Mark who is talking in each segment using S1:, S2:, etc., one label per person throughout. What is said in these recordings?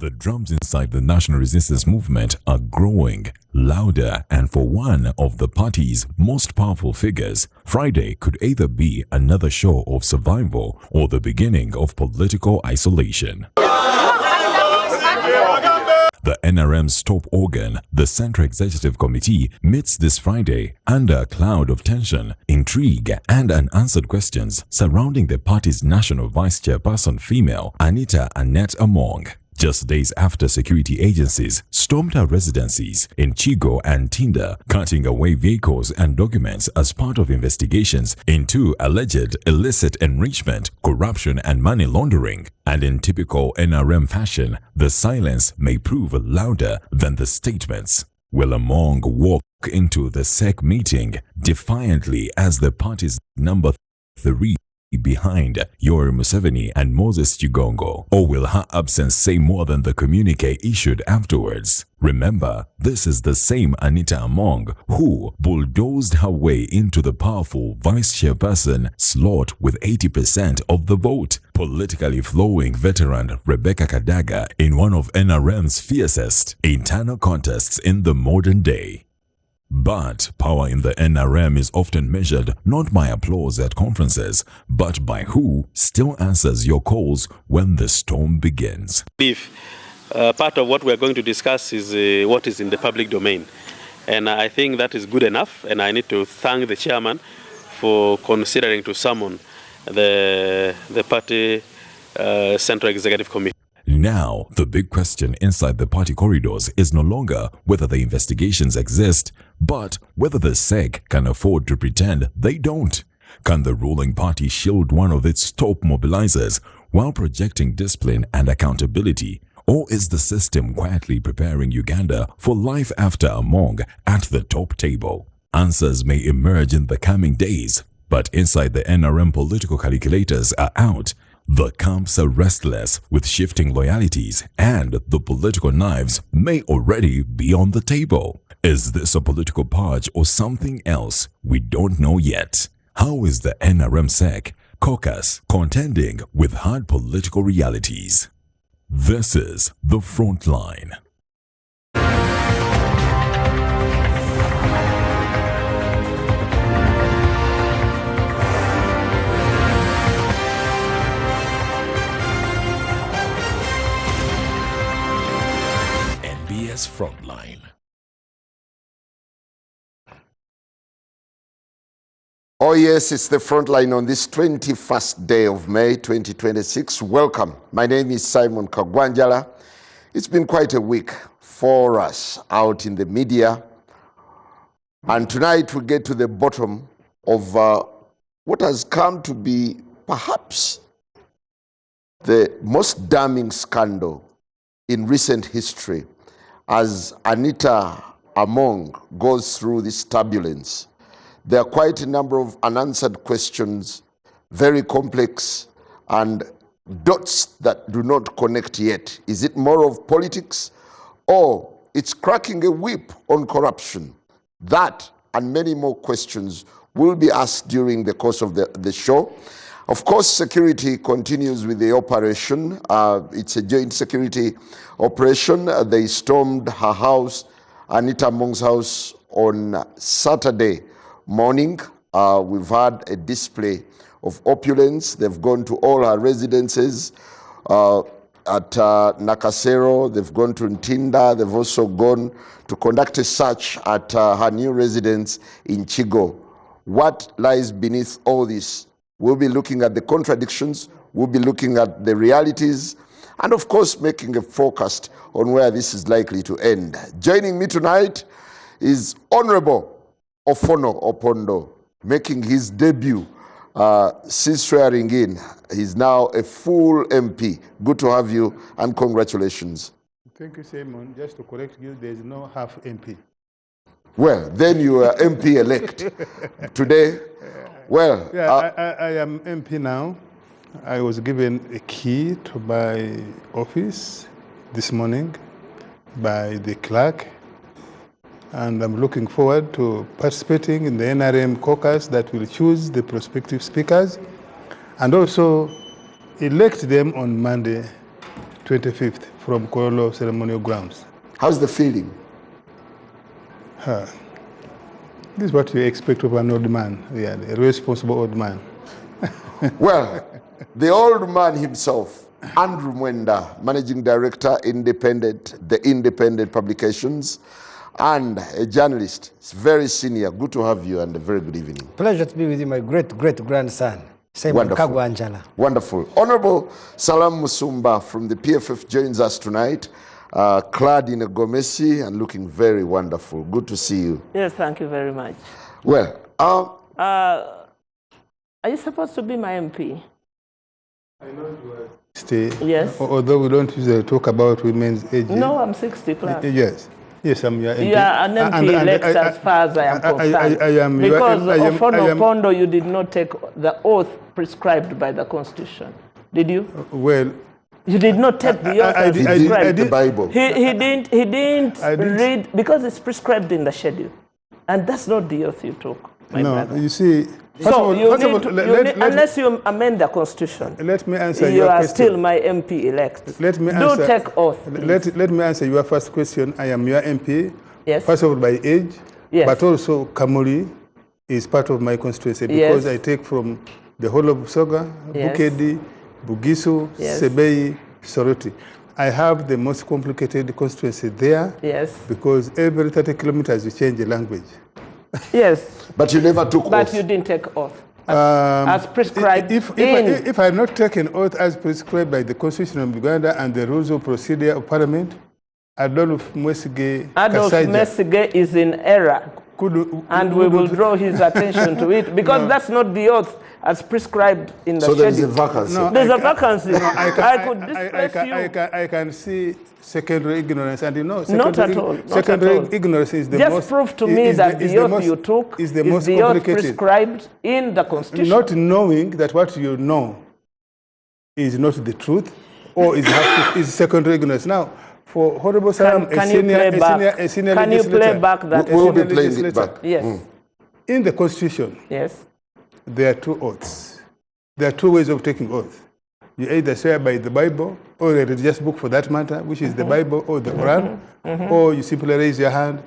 S1: The drums inside the National Resistance Movement are growing louder, and for one of the party's most powerful figures, Friday could either be another show of survival or the beginning of political isolation. The NRM's top organ, the Central Executive Committee, meets this Friday under a cloud of tension, intrigue, and unanswered questions surrounding the party's national vice chairperson female, Anita Annette Among. Just days after security agencies stormed her residencies in Chigo and Tinda, cutting away vehicles and documents as part of investigations into alleged illicit enrichment, corruption, and money laundering. And in typical NRM fashion, the silence may prove louder than the statements. Will Among walk into the SEC meeting defiantly as the party's number 3 behind Yoweri Museveni and Moses Chigongo, or will her absence say more than the communique issued afterwards? Remember, this is the same Anita Among who bulldozed her way into the powerful vice chairperson slot with 80% of the vote, politically flowing veteran Rebecca Kadaga in one of NRM's fiercest internal contests in the modern day. But power in the NRM is often measured not by applause at conferences, but by who still answers your calls when the storm begins.
S2: Part of what we're going to discuss is what is in the public domain. And I think that is good enough, and I need to thank the chairman for considering to summon the party Central Executive Committee.
S1: Now, the big question inside the party corridors is no longer whether the investigations exist, but whether the SEC can afford to pretend they don't. Can the ruling party shield one of its top mobilizers while projecting discipline and accountability? Or is the system quietly preparing Uganda for life after Among at the top table? Answers may emerge in the coming days, but inside the NRM political calculators are out. The camps are restless with shifting loyalties, and the political knives may already be on the table. Is this a political purge or something else? We don't know yet. How is the NRM SEC caucus contending with hard political realities? This is The Frontline. Frontline.
S3: Oh yes, it's the Frontline on this 21st day of May 2026. Welcome. My name is Simon Kagwanjala. It's been quite a week for us out in the media, and tonight we get to the bottom of what has come to be perhaps the most damning scandal in recent history. As Anita Among goes through this turbulence, there are quite a number of unanswered questions, very complex, and dots that do not connect yet. Is it more of politics, or it's cracking a whip on corruption? That and many more questions will be asked during the course of the show. Of course, security continues with the operation. It's a joint security operation. They stormed her house, Anita Among's house, on Saturday morning. We've had a display of opulence. They've gone to all her residences at Nakasero. They've gone to Ntinda. They've also gone to conduct a search at her new residence in Chigo. What lies beneath all this? We'll be looking at the contradictions, we'll be looking at the realities, and of course making a forecast on where this is likely to end. Joining me tonight is Honorable Opondo, making his debut since swearing in. He's now a full MP. Good to have you, and congratulations.
S4: Thank you, Simon. Just to correct you, there is no half MP.
S3: Well, then you are MP-elect today. Well,
S4: yeah, I am MP now. I was given a key to my office this morning by the clerk, and I'm looking forward to participating in the NRM caucus that will choose the prospective speakers and also elect them on Monday 25th from Kololo Ceremonial Grounds.
S3: How's the feeling?
S4: This is what you expect of an old man, yeah, a responsible old man.
S3: Well, the old man himself, Andrew Mwenda, Managing Director, The Independent Publications, and a journalist. It's very senior. Good to have you and a very good evening.
S5: Pleasure to be with you, my great-great-grandson, Simon Kagwanjala.
S3: Wonderful. Honorable Salam Musumba from the PFF joins us tonight, clad in a gomesi and looking very wonderful. Good to see you.
S6: Yes, thank you very much.
S3: Well,
S6: are you supposed to be my MP?
S4: I know you are 60.
S6: Yes.
S4: Although we don't usually talk about women's age.
S6: No, I'm 60 plus.
S4: Yes. Yes, I'm your MP.
S6: You are an MP elect as far as I am concerned.
S4: I am
S6: because Opondo, you did not take the oath prescribed by the Constitution. Did you?
S4: Well,
S6: you did not take the oath as prescribed.
S3: I did the Bible.
S6: He didn't read, because it's prescribed in the schedule. And that's not the oath you took, my brother.
S4: You see,
S6: so unless you amend the Constitution,
S4: let me answer
S6: you
S4: your
S6: are
S4: question.
S6: Still my MP elect.
S4: Let me answer.
S6: Do take oath.
S4: Let me answer your first question. I am your MP.
S6: Yes.
S4: First of all, by age.
S6: Yes.
S4: But also, Kamuri is part of my constituency because I take from the whole of Soga, Bukedi, Bugisu, Sebei, Soroti. I have the most complicated constituency there. Yes. Because every 30 kilometers you change the language.
S6: Yes.
S3: But you never took oath.
S6: But you didn't take oath. As prescribed
S4: if I had not taken oath as prescribed by the Constitution of Uganda and the rules of procedure of Parliament, Adolf Mwesige
S6: is in error. And we will draw his attention to it because that's not the oath as prescribed in the schedule.
S3: So there is a vacancy.
S6: No, there's a vacancy. I could displace you.
S4: I can see secondary ignorance, and you know,
S6: not at all.
S4: Secondary ignorance is the most.
S6: Just prove to me that the oath you took is the most complicated. Prescribed in the Constitution.
S4: Not knowing that what you know is not the truth, or is secondary ignorance. Now, for Honorable Salam, a senior legislator.
S6: Can you play back that?
S3: We will be playing it back.
S6: Yes.
S4: In the Constitution, there are two oaths. There are two ways of taking oath. You either swear by the Bible or a religious book for that matter, which is the Bible or the Quran, or you simply raise your hand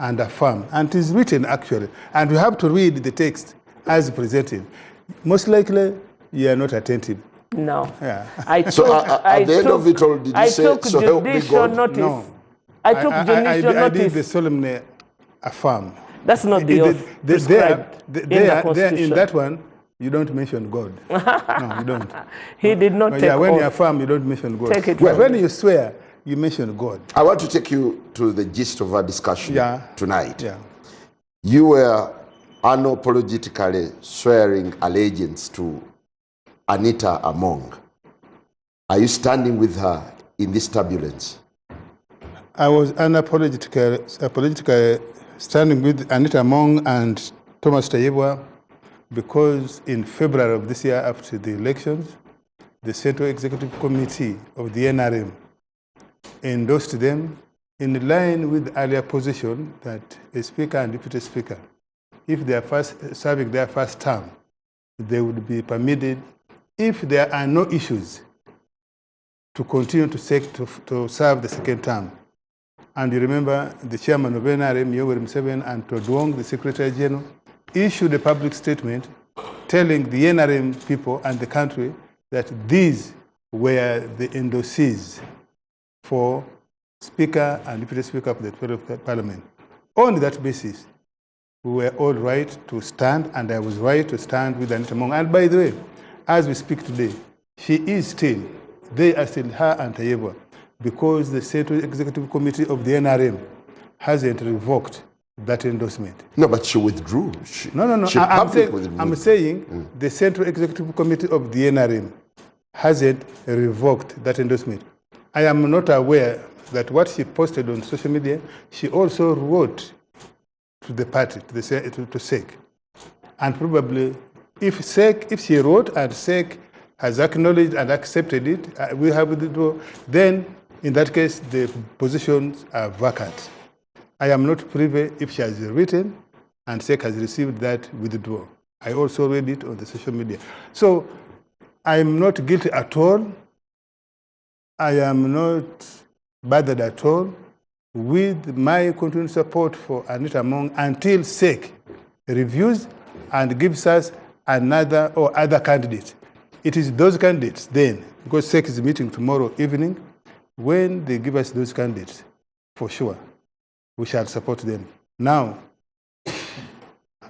S4: and affirm. And it is written actually. And you have to read the text as presented. Most likely, you are not attentive.
S6: No.
S4: Yeah.
S3: At the end of it all, did you say, so help me God?
S6: Notice.
S4: No.
S6: I took judicial notice.
S4: I did the solemnly affirm.
S6: That's not the oath prescribed in the Constitution.
S4: In that one, you don't mention God. No, you don't.
S6: He did not take oath.
S4: When you affirm, you don't mention God.
S6: Take it
S4: when you swear, you mention God.
S3: I want to take you to the gist of our discussion tonight.
S4: Yeah.
S3: You were unapologetically swearing allegiance to Anita Among. Are you standing with her in this turbulence?
S4: I was unapologetically standing with Anita Among and Thomas Tayebwa because in February of this year, after the elections, the Central Executive Committee of the NRM endorsed them in line with the earlier position that a speaker and deputy speaker, if they are serving their first term, they would be permitted, if there are no issues, to continue to serve the second term. And you remember the chairman of NRM, Yoweri Museveni, and Todwong, the Secretary General, issued a public statement telling the NRM people and the country that these were the endorsees for Speaker and Deputy Speaker of the Parliament. On that basis, we were all right to stand, and I was right to stand with Anita Among. And by the way, as we speak today, they are still her and Tayebwa, because the Central Executive Committee of the NRM hasn't revoked that endorsement.
S3: No, but she withdrew.
S4: I'm saying the Central Executive Committee of the NRM hasn't revoked that endorsement. I am not aware that what she posted on social media, she also wrote to the party, to SEC. And probably, if she wrote and SEC has acknowledged and accepted it, we have withdrawn, then in that case, the positions are vacant. I am not privy if she has written and SEC has received that withdrawal. I also read it on the social media. So I am not guilty at all I am not bothered at all with my continued support for Anita Among until SEC reviews and gives us another or other candidate. It is those candidates then, because SEC is meeting tomorrow evening, when they give us those candidates, for sure, we shall support them. Now,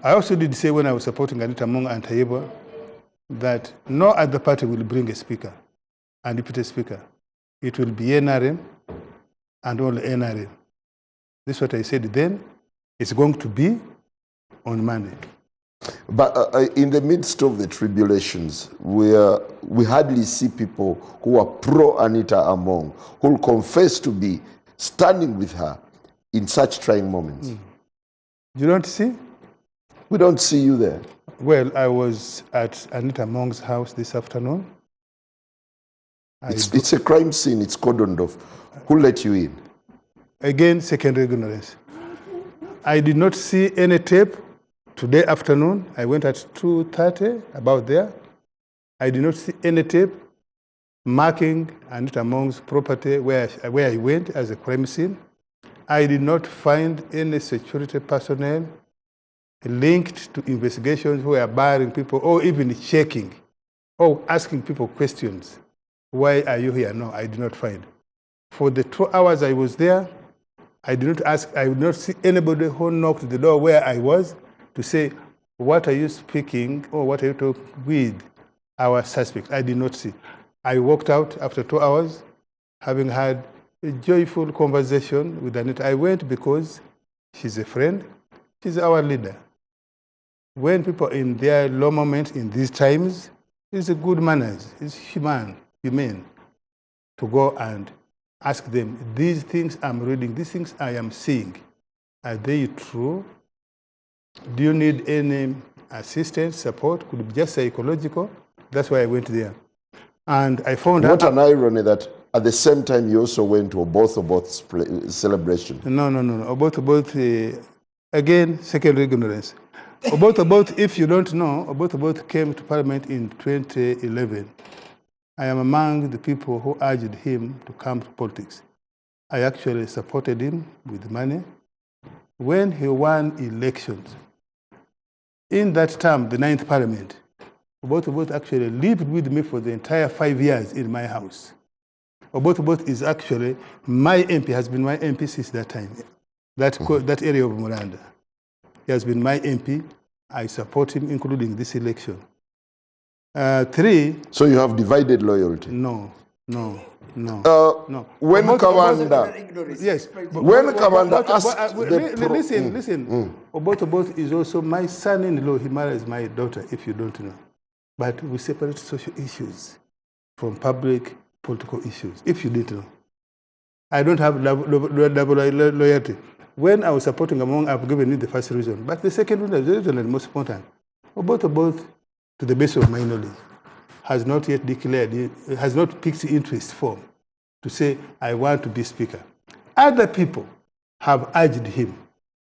S4: I also did say when I was supporting Anita Among and Tayeba that no other party will bring a speaker and deputy speaker. It will be NRM and only NRM. This is what I said then. It's going to be on Monday.
S3: But in the midst of the tribulations, we hardly see people who are pro-Anita Among, who will confess to be standing with her in such trying moments.
S4: You don't see?
S3: We don't see you there.
S4: Well, I was at Anita Among's house this afternoon.
S3: It's a crime scene. It's cordoned off. Who let you in?
S4: Again, secondary ignorance. I did not see any tape today afternoon. I went at 2:30, about there. I did not see any tape marking Anita Among's property where I went as a crime scene. I did not find any security personnel linked to investigations who are barring people or even checking or asking people questions. Why are you here? No, I did not find. For the 2 hours I was there, I did not see anybody who knocked at the door where I was to say, what are you speaking or what are you talking with our suspect? I did not see. I walked out after 2 hours, having had a joyful conversation with Anita. I went because she's a friend, she's our leader. When people in their low moments in these times, it's a good manners, it's humane to go and ask them, these things I'm reading, these things I am seeing, are they true? Do you need any assistance, support? Could it be just psychological? That's why I went there. And I found out...
S3: What an irony that at the same time you also went to Opondo celebration.
S4: No. Opondo, again, secondary ignorance. Opondo, if you don't know, Opondo came to Parliament in 2011. I am among the people who urged him to come to politics. I actually supported him with money. When he won elections, in that term, the 9th Parliament, Opondo actually lived with me for the entire 5 years in my house. Opondo is actually my MP, has been my MP since that time, that area of Mwenda. He has been my MP. I support him, including this election. 3.
S3: So you have divided loyalty?
S4: No.
S3: When Kawanda...
S4: Yes.
S3: When Kawanda asked...
S4: Listen. Opondo is also my son-in-law. He marries my daughter, if you don't know. But we separate social issues from public political issues, if you didn't know. I don't have double loyalty. When I was supporting Among, I've given you the first reason. But the second one, the reason is most important. Opondo, to the best of my knowledge, has not yet declared, has not picked the interest form to say, I want to be speaker. Other people have urged him.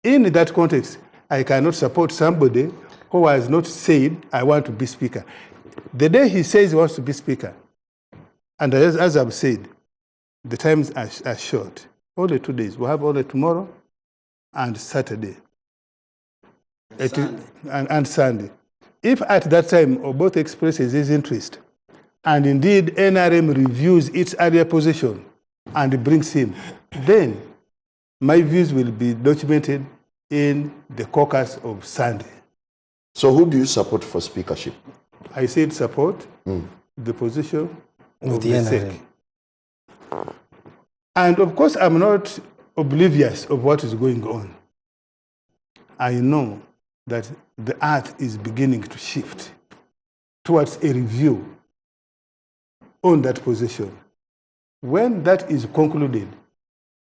S4: In that context, I cannot support somebody who has not said, I want to be speaker. The day he says he wants to be speaker, and as I've said, the times are short. Only 2 days. We have only tomorrow and Saturday. And Sunday. If at that time Opondo expresses his interest, and indeed NRM reviews its earlier position and brings him, then my views will be documented in the caucus of Sunday.
S3: So who do you support for speakership?
S4: I said support the position of the SEC. And of course, I'm not oblivious of what is going on. I know that the earth is beginning to shift towards a review on that position. When that is concluded,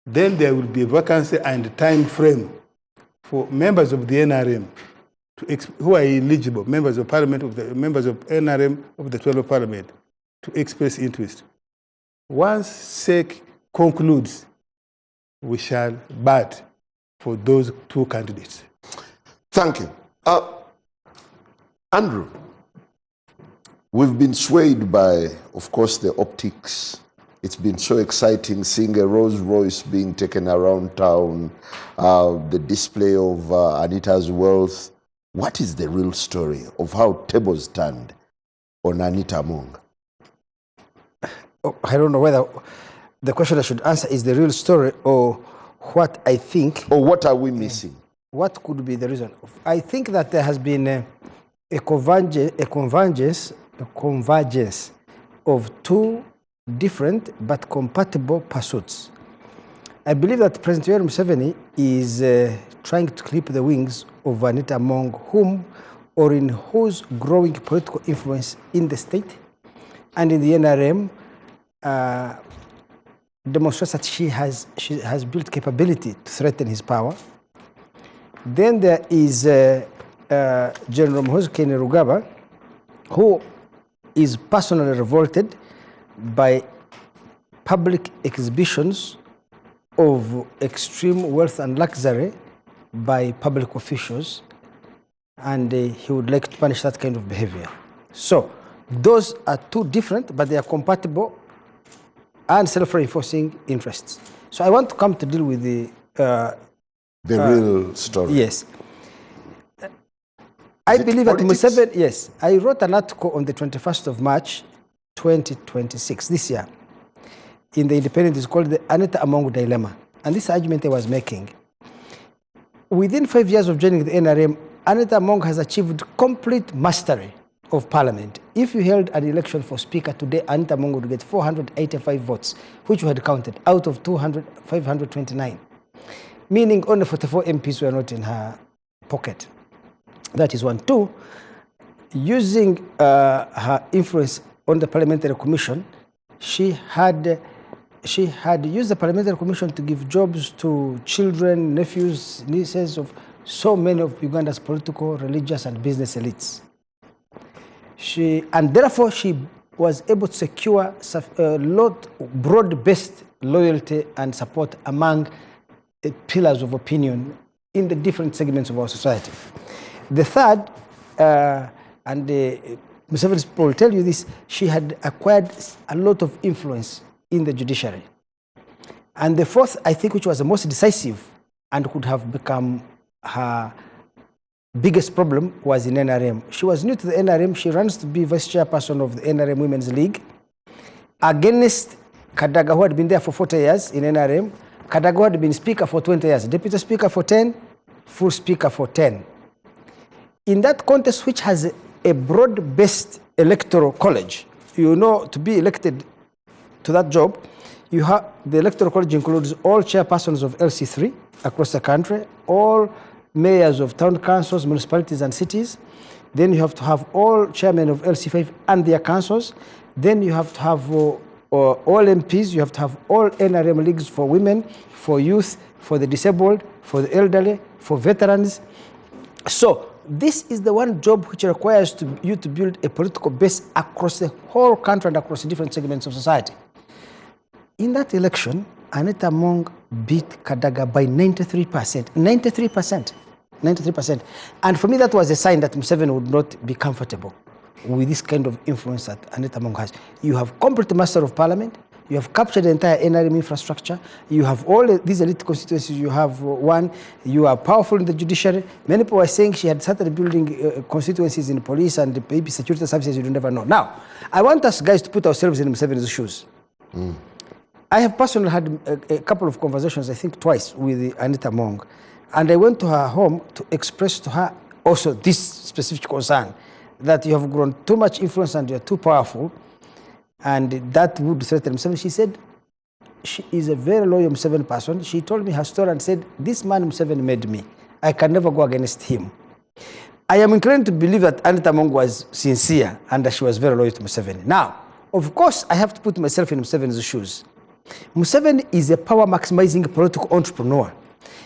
S4: then there will be a vacancy and time frame for members of the NRM who are eligible, members of Parliament, members of NRM of the 12th Parliament, to express interest. Once SEC concludes, we shall bat for those 2 candidates.
S3: Thank you. Andrew, we've been swayed by, of course, the optics It's been so exciting seeing a Rolls Royce being taken around town, the display of Anita's wealth. What is the real story of how tables turned on Anita Among?
S5: Oh, I don't know whether the question I should answer is the real story or what I think.
S3: Or what are we missing?
S5: What could be the reason? I think that there has been a convergence of two different but compatible pursuits. I believe that President Yoweri Museveni is trying to clip the wings of Anita Among, whom or in whose growing political influence in the state and in the NRM demonstrates that she has built capability to threaten his power. Then there is General Muhoozi Kainerugaba, who is personally revolted by public exhibitions of extreme wealth and luxury by public officials, and he would like to punish that kind of behavior. So those are two different, but they are compatible and self-reinforcing interests. So I want to come to deal with the
S3: real story.
S5: Yes. I believe that Museveni, yes. I wrote an article on the 21st of March, 2026, this year, in the Independent. It's called the Anita Among Dilemma. And this argument I was making, within 5 years of joining the NRM, Anita Among has achieved complete mastery of parliament. If you held an election for speaker today, Anita Among would get 485 votes, which we had counted out of 529, meaning only 44 MPs were not in her pocket. That is one. Two, using her influence on the Parliamentary Commission, she had used the Parliamentary Commission to give jobs to children, nephews, nieces of so many of Uganda's political, religious, and business elites. And therefore, she was able to secure a lot broad-based loyalty and support among pillars of opinion in the different segments of our society. The third, and Museveni's people will tell you this, she had acquired a lot of influence in the judiciary. And the fourth, I think, which was the most decisive and could have become her biggest problem, was in NRM. She was new to the NRM. She runs to be vice chairperson of the NRM Women's League against Kadaga, who had been there for 40 years in NRM. Kadaga had been speaker for 20 years, deputy speaker for 10, full speaker for 10. In that contest, which has a broad-based electoral college, you know, to be elected to that job, you have the electoral college includes all chairpersons of LC3 across the country, all mayors of town councils, municipalities, and cities. Then you have to have all chairmen of LC5 and their councils. Then you have to have all MPs. You have to have all NRM leagues for women, for youth, for the disabled, for the elderly, for veterans. So this is the one job which requires you to build a political base across the whole country and across different segments of society. In that election, Anita Among beat Kadaga by 93%. 93%. 93%. And for me, that was a sign that Museveni would not be comfortable with this kind of influence that Anita Among has. You have complete master of parliament. You have captured the entire NRM infrastructure. You have all these elite constituencies. You have one. You are powerful in the judiciary. Many people are saying she had started building constituencies in police and maybe security services. You don't never know. Now, I want us guys to put ourselves in Museveni's shoes. I have personally had a couple of conversations, I think twice, with Anita Among. And I went to her home to express to her also this specific concern, that you have grown too much influence and you're too powerful, and that would threaten Museveni. She said she is a very loyal Museveni person. She told me her story and said, this man Museveni made me. I can never go against him. I am inclined to believe that Anita Among was sincere and that she was very loyal to Museveni. Now, of course, I have to put myself in Museveni's shoes. Museveni is a power-maximizing political entrepreneur.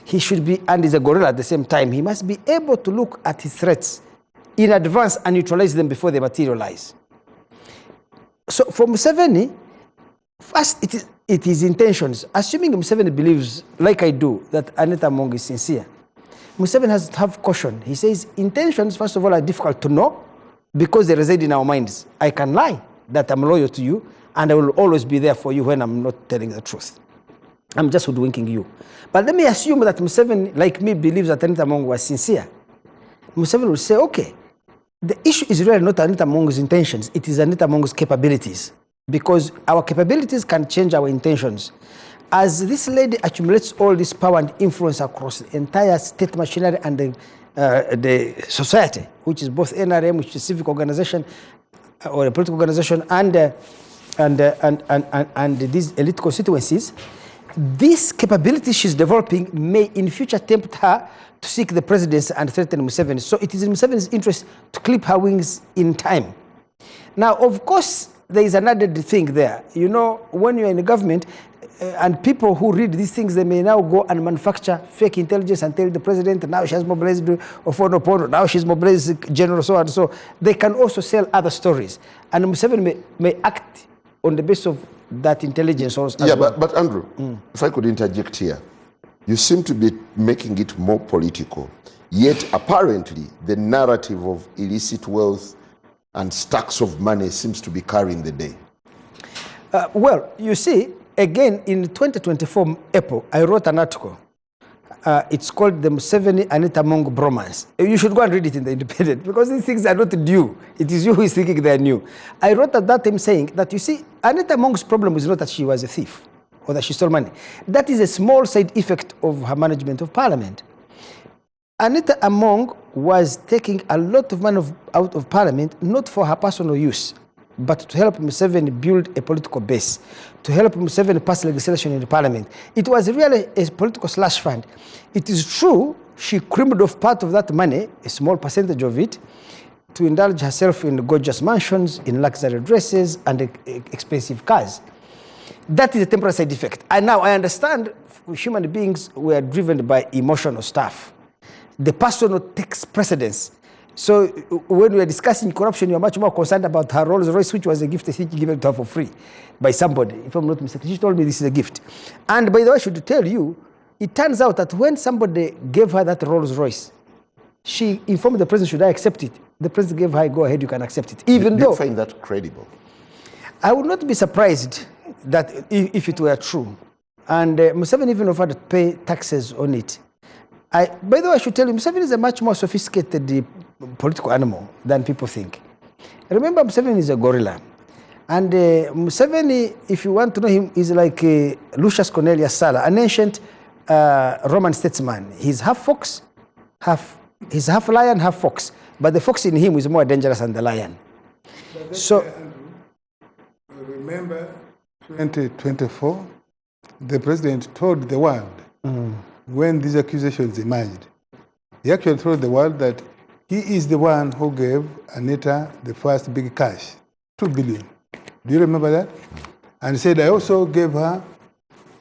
S5: He should be, and is a gorilla at the same time. He must be able to look at his threats in advance and neutralize them before they materialize. So for Museveni, first it is intentions. Assuming Museveni believes, like I do, that Anita Among is sincere, Museveni has to have caution. He says intentions, first of all, are difficult to know because they reside in our minds. I can lie that I'm loyal to you, and I will always be there for you when I'm not telling the truth. I'm just hoodwinking you. But let me assume that Museveni, like me, believes that Anita Among was sincere. Museveni will say, okay, the issue is really not Anita Among's intentions, it is Anita Among's capabilities. Because our capabilities can change our intentions. As this lady accumulates all this power and influence across the entire state machinery and the society, which is both NRM, which is a civic organization or a political organization, and these elite constituencies, this capability she's developing may in future tempt her to seek the presidency and threaten Museveni. So it is in Museveni's interest to clip her wings in time. Now, of course, there is another thing there. You know, when you're in the government, and people who read these things, they may now go and manufacture fake intelligence and tell the president, now she has mobilized Opondo, now she's mobilized General so and so. They can also sell other stories. And Museveni may act on the basis of that intelligence also.
S3: Yeah, well. but Andrew, if I could interject here, you seem to be making it more political. Yet apparently the narrative of illicit wealth and stacks of money seems to be carrying the day.
S5: Well, you see, again, in 2024 April, I wrote an article. It's called the Museveni Anita Among Bromance. You should go and read it in the Independent, because these things are not new. It is you who is thinking they are new. I wrote at that time saying that, you see, Anita Among's problem is not that she was a thief or that she stole money. That is a small side effect of her management of parliament. Anita Among was taking a lot of money out of parliament, not for her personal use, but to help Museveni build a political base, to help Museveni pass legislation in the parliament. It was really a political slush fund. It is true she creamed off part of that money, a small percentage of it, to indulge herself in gorgeous mansions, in luxury dresses, and expensive cars. That is a temporary side effect. And now I understand human beings were driven by emotional stuff. The personal takes precedence. So when we are discussing corruption, you are much more concerned about her Rolls Royce, which was a gift I think given to her for free by somebody, if I'm not mistaken. She told me this is a gift. And by the way, I should tell you, it turns out that when somebody gave her that Rolls Royce, she informed the president, should I accept it? The president gave her, go ahead, you can accept it. Even though,
S3: you find that credible?
S5: I would not be surprised that if it were true. And Museveni even offered to pay taxes on it. By the way, I should tell you, Museveni is a much more sophisticated political animal than people think. Remember, Museveni is a gorilla. And Museveni, if you want to know him, is like Lucius Cornelius Sulla, an ancient Roman statesman. He's half fox, he's half lion, half fox. But the fox in him is more dangerous than the lion. So,
S4: remember 2024, the president told the world, when these accusations emerged, he actually told the world that he is the one who gave Anita the first big cash, 2 billion. Do you remember that? And he said, I also gave her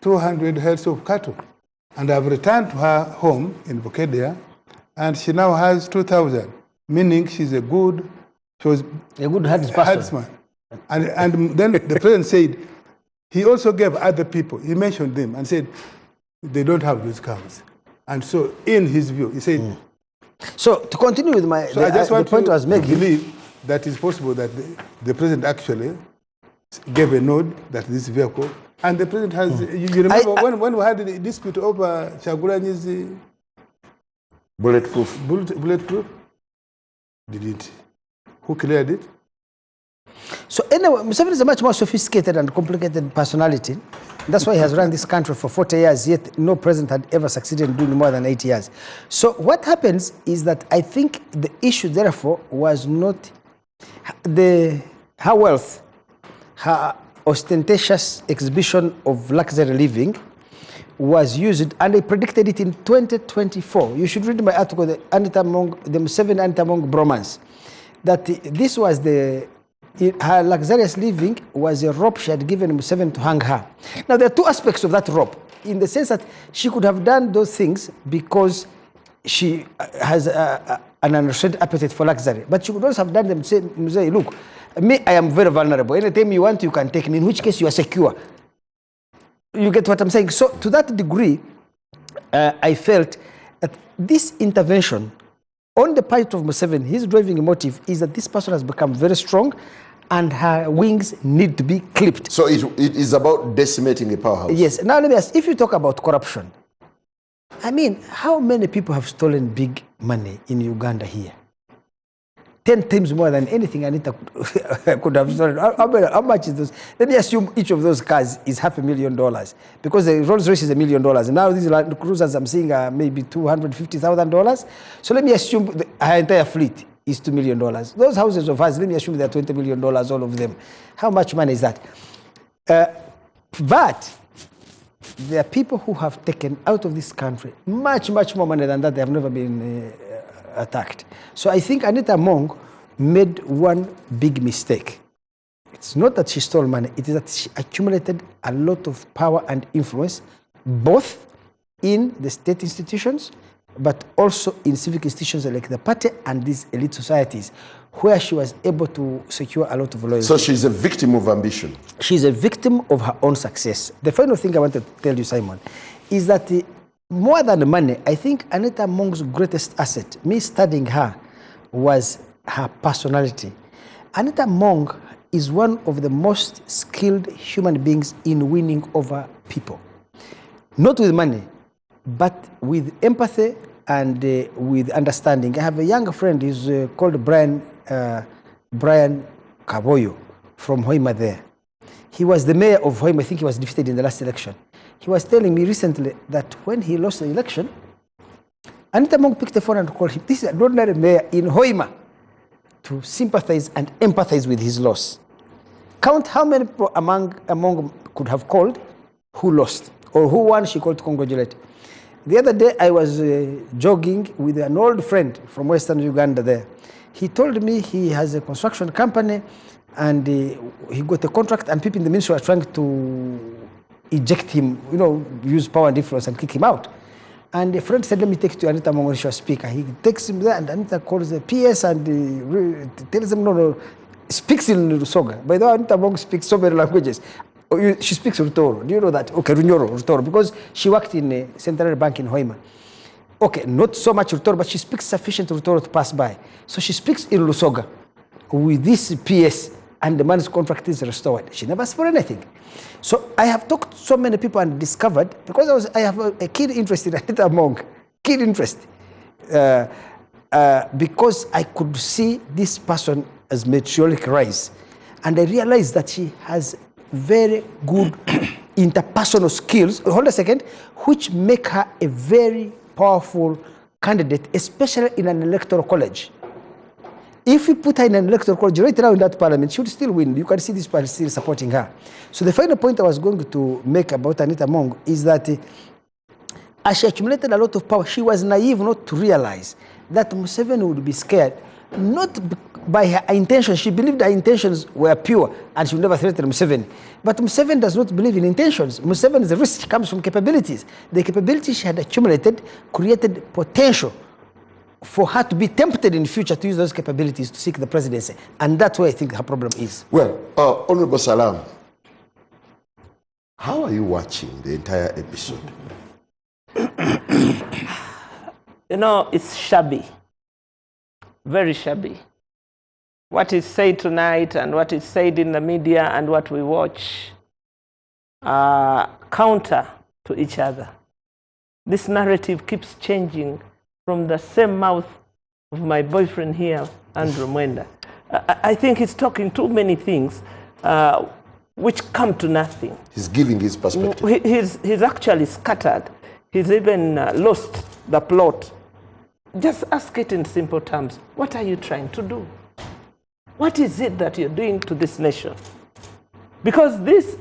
S4: 200 herds of cattle. And I've returned to her home in Bukedia, and she now has 2,000, meaning she was a good herdsman. And then the president said, he also gave other people, he mentioned them and said, they don't have those cows. And so, in his view, he said...
S5: So, to continue with my...
S4: So I just want to believe that it's possible that the president actually gave a nod that this vehicle... And the president has... You remember when we had the dispute over Chagulanyi's...
S3: Bulletproof.
S4: Bulletproof? Didn't. Who cleared it?
S5: So anyway, Museveni is a much more sophisticated and complicated personality. That's why he has run this country for 40 years, yet no president had ever succeeded in doing more than 8 years. So what happens is that I think the issue, therefore, was not her wealth, her ostentatious exhibition of luxury living was used, and I predicted it in 2024. You should read my article, the Museveni Anita Among Bromance, that this was her luxurious living was a rope she had given Museveni to hang her. Now, there are two aspects of that rope, in the sense that she could have done those things because she has an unrestrained appetite for luxury. But she could also have done them, say, look, me, I am very vulnerable. Anytime you want, you can take me, in which case you are secure. You get what I'm saying? So, to that degree, I felt that this intervention on the part of Museveni, his driving motive is that this person has become very strong and her wings need to be clipped.
S3: So it is about decimating a powerhouse.
S5: Yes. Now let me ask, if you talk about corruption, I mean, how many people have stolen big money in Uganda here? 10 times more than anything Anita could have stolen. How much is this? Let me assume each of those cars is $500,000 because the Rolls Royce is $1 million. Now these Land Cruisers I'm seeing are maybe $250,000. So let me assume her entire fleet is $2 million. Those houses of ours, let me assume they're $20 million, all of them. How much money is that? But there are people who have taken out of this country much, much more money than that. They have never been attacked. So I think Anita Among made one big mistake. It's not that she stole money, it is that she accumulated a lot of power and influence, both in the state institutions, but also in civic institutions like the party and these elite societies, where she was able to secure a lot of loyalty.
S3: So she's a victim of ambition.
S5: She's a victim of her own success. The final thing I want to tell you, Simon, is that more than the money, I think Anita Among's greatest asset, me studying her, was her personality. Anita Among is one of the most skilled human beings in winning over people. Not with money, but with empathy and with understanding. I have a young friend, he's called Brian Kaboyo from Hoima there. He was the mayor of Hoima, I think he was defeated in the last election. He was telling me recently that when he lost the election, Anita Among picked the phone and called him. This is an ordinary mayor in Hoima to sympathize and empathize with his loss. Count how many people among could have called who lost, or who won, she called to congratulate. The other day I was jogging with an old friend from Western Uganda there. He told me he has a construction company and he got a contract and people in the ministry are trying to eject him, use power and influence and kick him out. And a friend said, let me take you to Anita Among when she was speaker. He takes him there and Anita calls the PS and tells him, no, speaks in Rusoga. By the way, Anita Among speaks so many languages. She speaks Rutoro. Do you know that? Okay, Rutoro, because she worked in a central bank in Hoima. Okay, not so much Rutoro, but she speaks sufficient Rutoro to pass by. So she speaks in Rusoga with this PS and the man's contract is restored. She never asked for anything. So I have talked to so many people and discovered, because I have a keen interest in Anita Among, keen interest, because I could see this person as meteoric rise. And I realized that she has very good interpersonal skills, hold a second, which make her a very powerful candidate, especially in an electoral college. If you put her in an electoral college right now in that parliament, she would still win. You can see this party still supporting her. So the final point I was going to make about Anita Among is that as she accumulated a lot of power, she was naive not to realize that Museveni would be scared, not by her intentions. She believed her intentions were pure and she would never threaten Museveni. But Museveni does not believe in intentions. Museveni's risk comes from capabilities. The capabilities she had accumulated created potential for her to be tempted in the future to use those capabilities to seek the presidency. And that's where I think her problem is.
S3: Well, Honorable Salam, how are you watching the entire episode?
S6: It's shabby. Very shabby. What is said tonight and what is said in the media and what we watch are counter to each other. This narrative keeps changing from the same mouth of my boyfriend here, Andrew Mwenda. I think he's talking too many things which come to nothing.
S3: He's giving his perspective.
S6: He's actually scattered. He's even lost the plot. Just ask it in simple terms. What are you trying to do? What is it that you're doing to this nation? Because this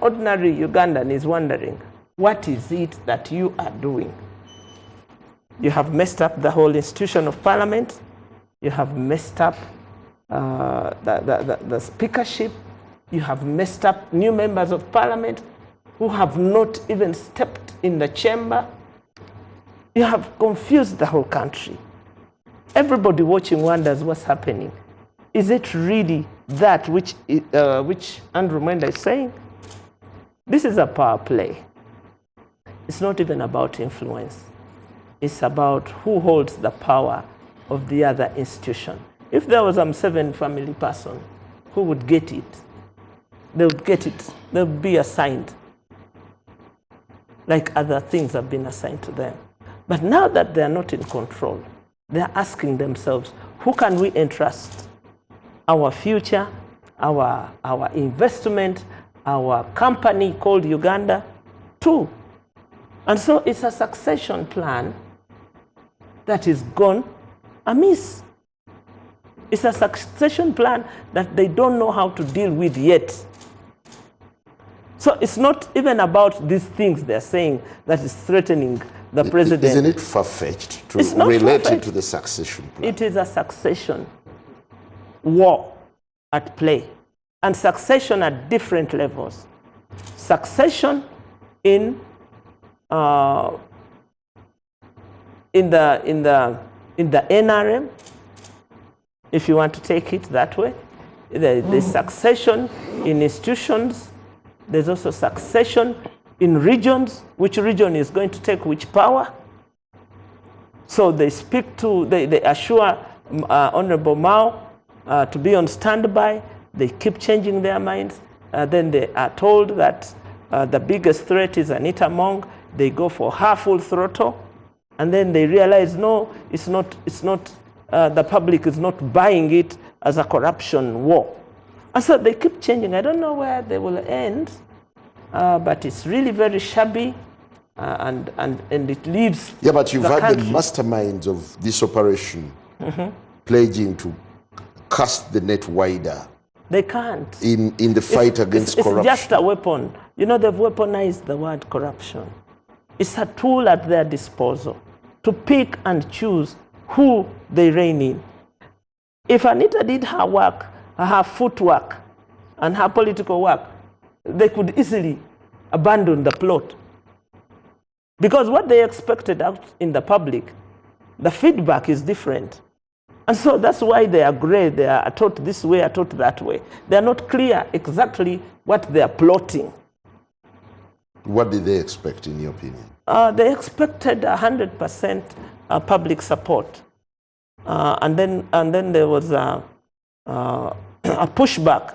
S6: ordinary Ugandan is wondering, what is it that you are doing? You have messed up the whole institution of parliament. You have messed up the speakership. You have messed up new members of parliament who have not even stepped in the chamber. You have confused the whole country. Everybody watching wonders what's happening. Is it really that which Andrew Mwenda is saying? This is a power play. It's not even about influence. It's about who holds the power of the other institution. If there was a Museveni family person who would get it. They would get it. They would be assigned, like other things have been assigned to them. But now that they are not in control, they are asking themselves, who can we entrust our future, our investment, our company called Uganda to? And so it's a succession plan that is gone amiss. It's a succession plan that they don't know how to deal with yet. So it's not even about these things they're saying that is threatening the president.
S3: Isn't it far-fetched to relate it to the succession plan?
S6: It is a succession war at play, and succession at different levels. Succession in the NRM, if you want to take it that way. There's succession in institutions. There's also succession in regions. Which region is going to take which power? So they speak to, they assure Honorable Mao to be on standby. They keep changing their minds. Then they are told that the biggest threat is Anita Mong. They go for her full throttle. And then they realize, no, it's not, the public is not buying it as a corruption war. And so they keep changing. I don't know where they will end, but it's really very shabby, and it leaves.
S3: Yeah, but you've had the masterminds of this operation pledging to cast the net wider.
S6: They can't.
S3: In the fight against corruption.
S6: It's just a weapon. You know, they've weaponized the word corruption. It's a tool at their disposal to pick and choose who they rein in. If Anita did her work, her footwork, and her political work, they could easily abandon the plot. Because what they expected out in the public, the feedback is different. And so that's why they are gray. They are taught this way, are taught that way. They are not clear exactly what they are plotting.
S3: What did they expect, in your opinion?
S6: They expected 100% public support. And then there was a pushback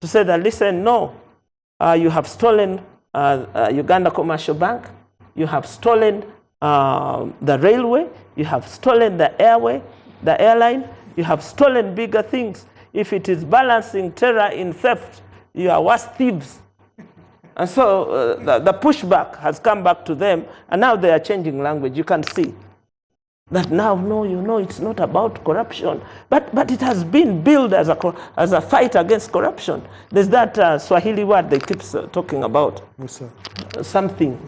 S6: to say that, listen, no, you have stolen Uganda Commercial Bank, you have stolen the railway, you have stolen the airline, you have stolen bigger things. If it is balancing terror in theft, you are worse thieves. And so the pushback has come back to them, and now they are changing language. You can see that now, no, you know, it's not about corruption. But it has been billed as a fight against corruption. There's that Swahili word they keep talking about. Something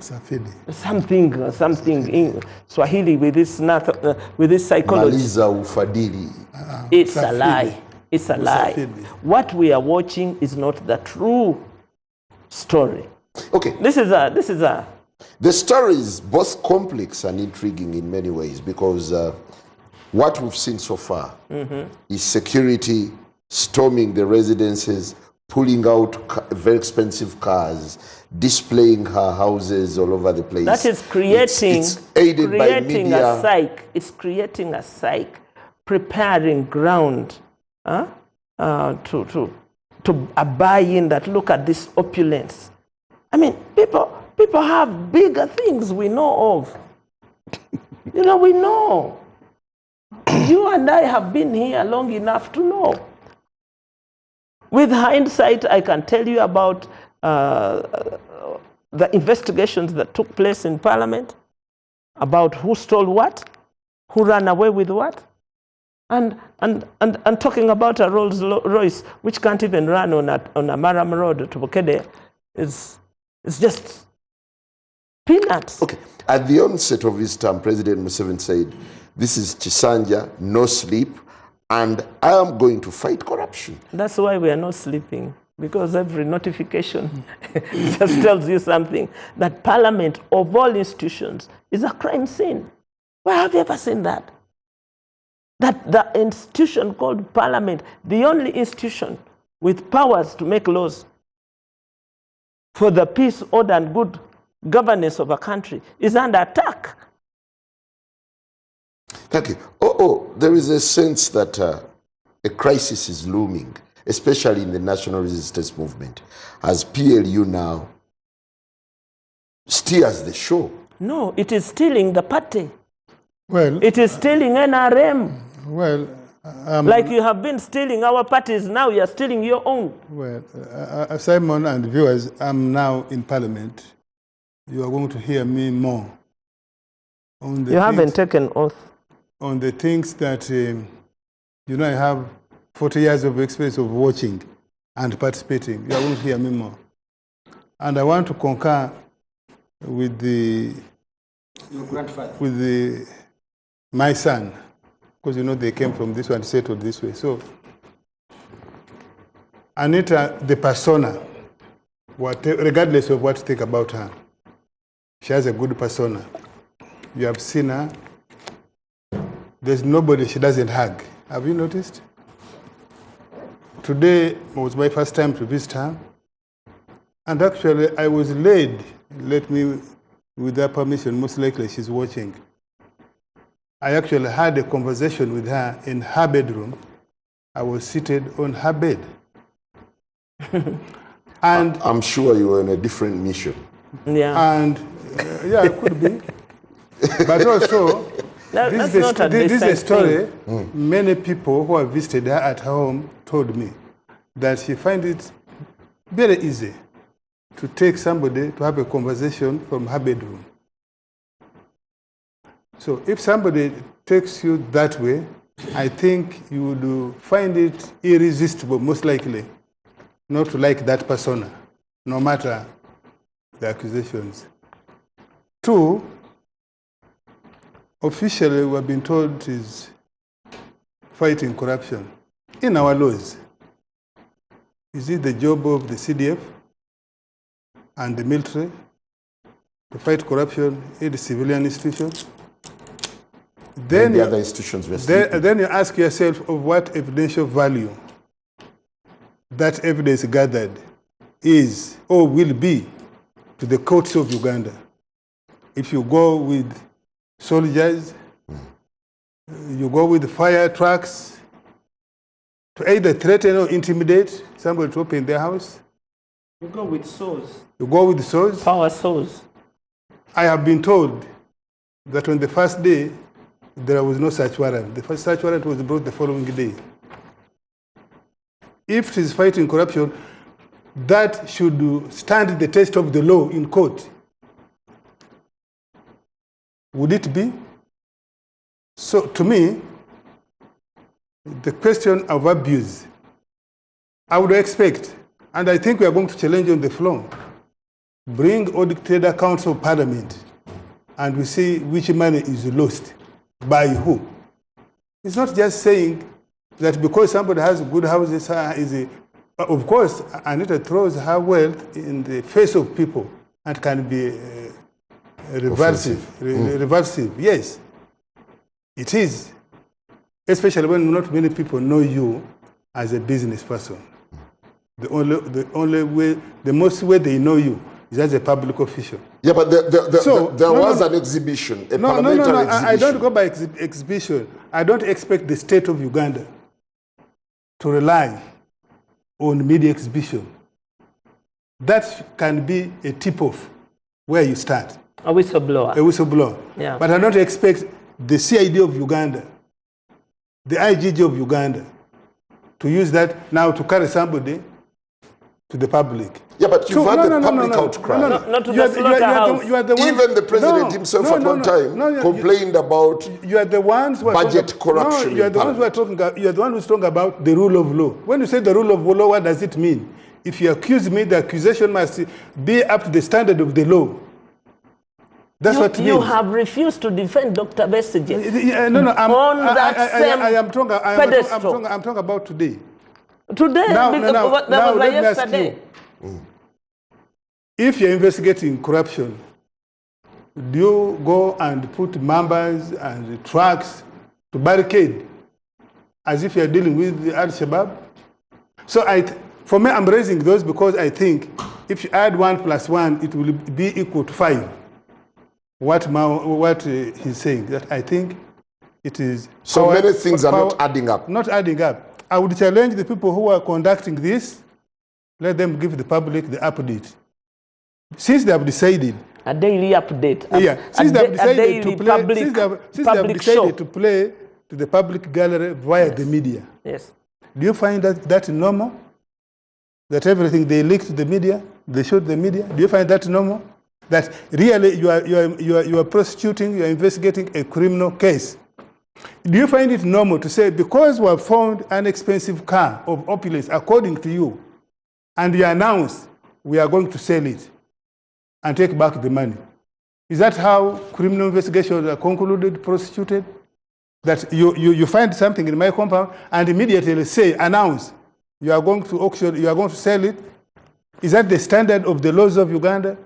S6: in Swahili with this psychology.
S3: Maliza ufadili.
S6: It's a lie. It's a lie. What we are watching is not the true story.
S3: Okay.
S6: This is a.
S3: The story is both complex and intriguing in many ways, because what we've seen so far is security storming the residences, pulling out very expensive cars, displaying her houses all over the place.
S6: That is creating,
S3: it's aided by media.
S6: A psyche. It's creating a psyche, preparing ground to a buy-in that look at this opulence. I mean, people have bigger things we know of. You know, we know. You and I have been here long enough to know. With hindsight, I can tell you about the investigations that took place in Parliament, about who stole what, who ran away with what, and talking about a Rolls Royce which can't even run on a Maram Road to Bukede is just peanuts.
S3: Okay. At the onset of his term, President Museveni said, "This is Chisanja, no sleep, and I am going to fight corruption."
S6: That's why we are not sleeping, because every notification just tells you something, that Parliament of all institutions is a crime scene. Where have you ever seen that? That the institution called Parliament, the only institution with powers to make laws for the peace, order, and good governance of a country, is under attack.
S3: Thank you. There is a sense that a crisis is looming. especially in the national resistance movement, as PLU now steers the show.
S6: No, it is stealing the party.
S4: Well,
S6: It is stealing NRM.
S4: well,
S6: Like you have been stealing our parties, now you are stealing your own.
S4: well, Simon and viewers, I'm now in Parliament. You are going to hear me more on the
S6: You haven't
S4: things,
S6: taken oath.
S4: on the things that you know. I have 40 years of experience of watching and participating. You are going to hear me more, and I want to concur with
S5: Your grandfather.
S4: my son, because you know they came from this one, settled this way. So Anita, the persona, regardless of what you think about her, she has a good persona. You have seen her. There's nobody she doesn't hug. Have you noticed? Today was my first time to visit her. And actually, I was led, let me, with her permission, most likely she's watching. I actually had a conversation with her in her bedroom. I was seated on her bed. And
S3: I'm sure you were on a different mission.
S6: Yeah.
S4: And yeah, it could be. But also, this is a story many people who have visited her at her home told me, that she finds it very easy to take somebody to have a conversation from her bedroom. So if somebody takes you that way, I think you would find it irresistible, most likely, not to like that persona, no matter the accusations. 2, officially we have been told is fighting corruption. In our laws, is it the job of the CDF and the military to fight corruption in the civilian institutions? Then
S3: the other institutions were sleeping.
S4: Then you ask yourself of what evidential value that evidence gathered is or will be to the courts of Uganda. If you go with soldiers, you go with fire trucks to either threaten or intimidate somebody to open their house.
S6: You go with saws.
S4: You go with saws.
S6: Power saws.
S4: I have been told that on the first day, there was no search warrant. The first search warrant was brought the following day. If it is fighting corruption, that should stand the test of the law in court. Would it be? So to me, the question of abuse, I would expect, and I think we are going to challenge on the floor, bring audited accounts of Parliament and we see which money is lost by who. It's not just saying that because somebody has good houses, of course, Anita throws her wealth in the face of people and can be reversive. Yes, it is. Especially when not many people know you as a business person. The most way they know you is as a public official.
S3: Yeah, but there was an exhibition, a parliamentary exhibition.
S4: I don't go by exhibition. I don't expect the state of Uganda to rely on media exhibition. That can be a tip-off where you start.
S6: A whistleblower.
S4: A whistleblower.
S6: Yeah.
S4: But I don't expect the CID of Uganda, the IGG of Uganda, to use that now to carry somebody to the public.
S3: Yeah, but you've had the public outcry.
S6: Not to the slaughterhouse.
S3: Even the president himself at one time complained about
S4: you are the ones who are
S3: budget corruption.
S4: No, you are the ones who are talking. You are the one who's talking about the rule of law. When you say the rule of law, what does it mean? If you accuse me, the accusation must be up to the standard of the law. That's what it means.
S6: You have refused to defend Dr. Besigye.
S4: I'm talking about today.
S6: Today, that was yesterday.
S4: If you're investigating corruption, do you go and put members and trucks to barricade as if you're dealing with the Al-Shabaab? So for me, I'm raising those because I think if you add 1 + 1, it will be equal to 5. What he's saying, that I think it is...
S3: So many things are not adding up.
S4: Not adding up. I would challenge the people who are conducting this, let them give the public the update. Since they have decided.
S6: A daily update.
S4: Since they have decided to play, since they have decided to play to the public gallery via the media.
S6: Yes.
S4: Do you find that normal? That everything they leak to the media, they show the media? Do you find that normal? That really you are prosecuting, you are investigating a criminal case. Do you find it normal to say, because we have found an expensive car of opulence according to you, and you announce we are going to sell it and take back the money? Is that how criminal investigations are concluded, prosecuted? That you find something in my compound and immediately say, announce, you are going to auction, you are going to sell it? Is that the standard of the laws of Uganda?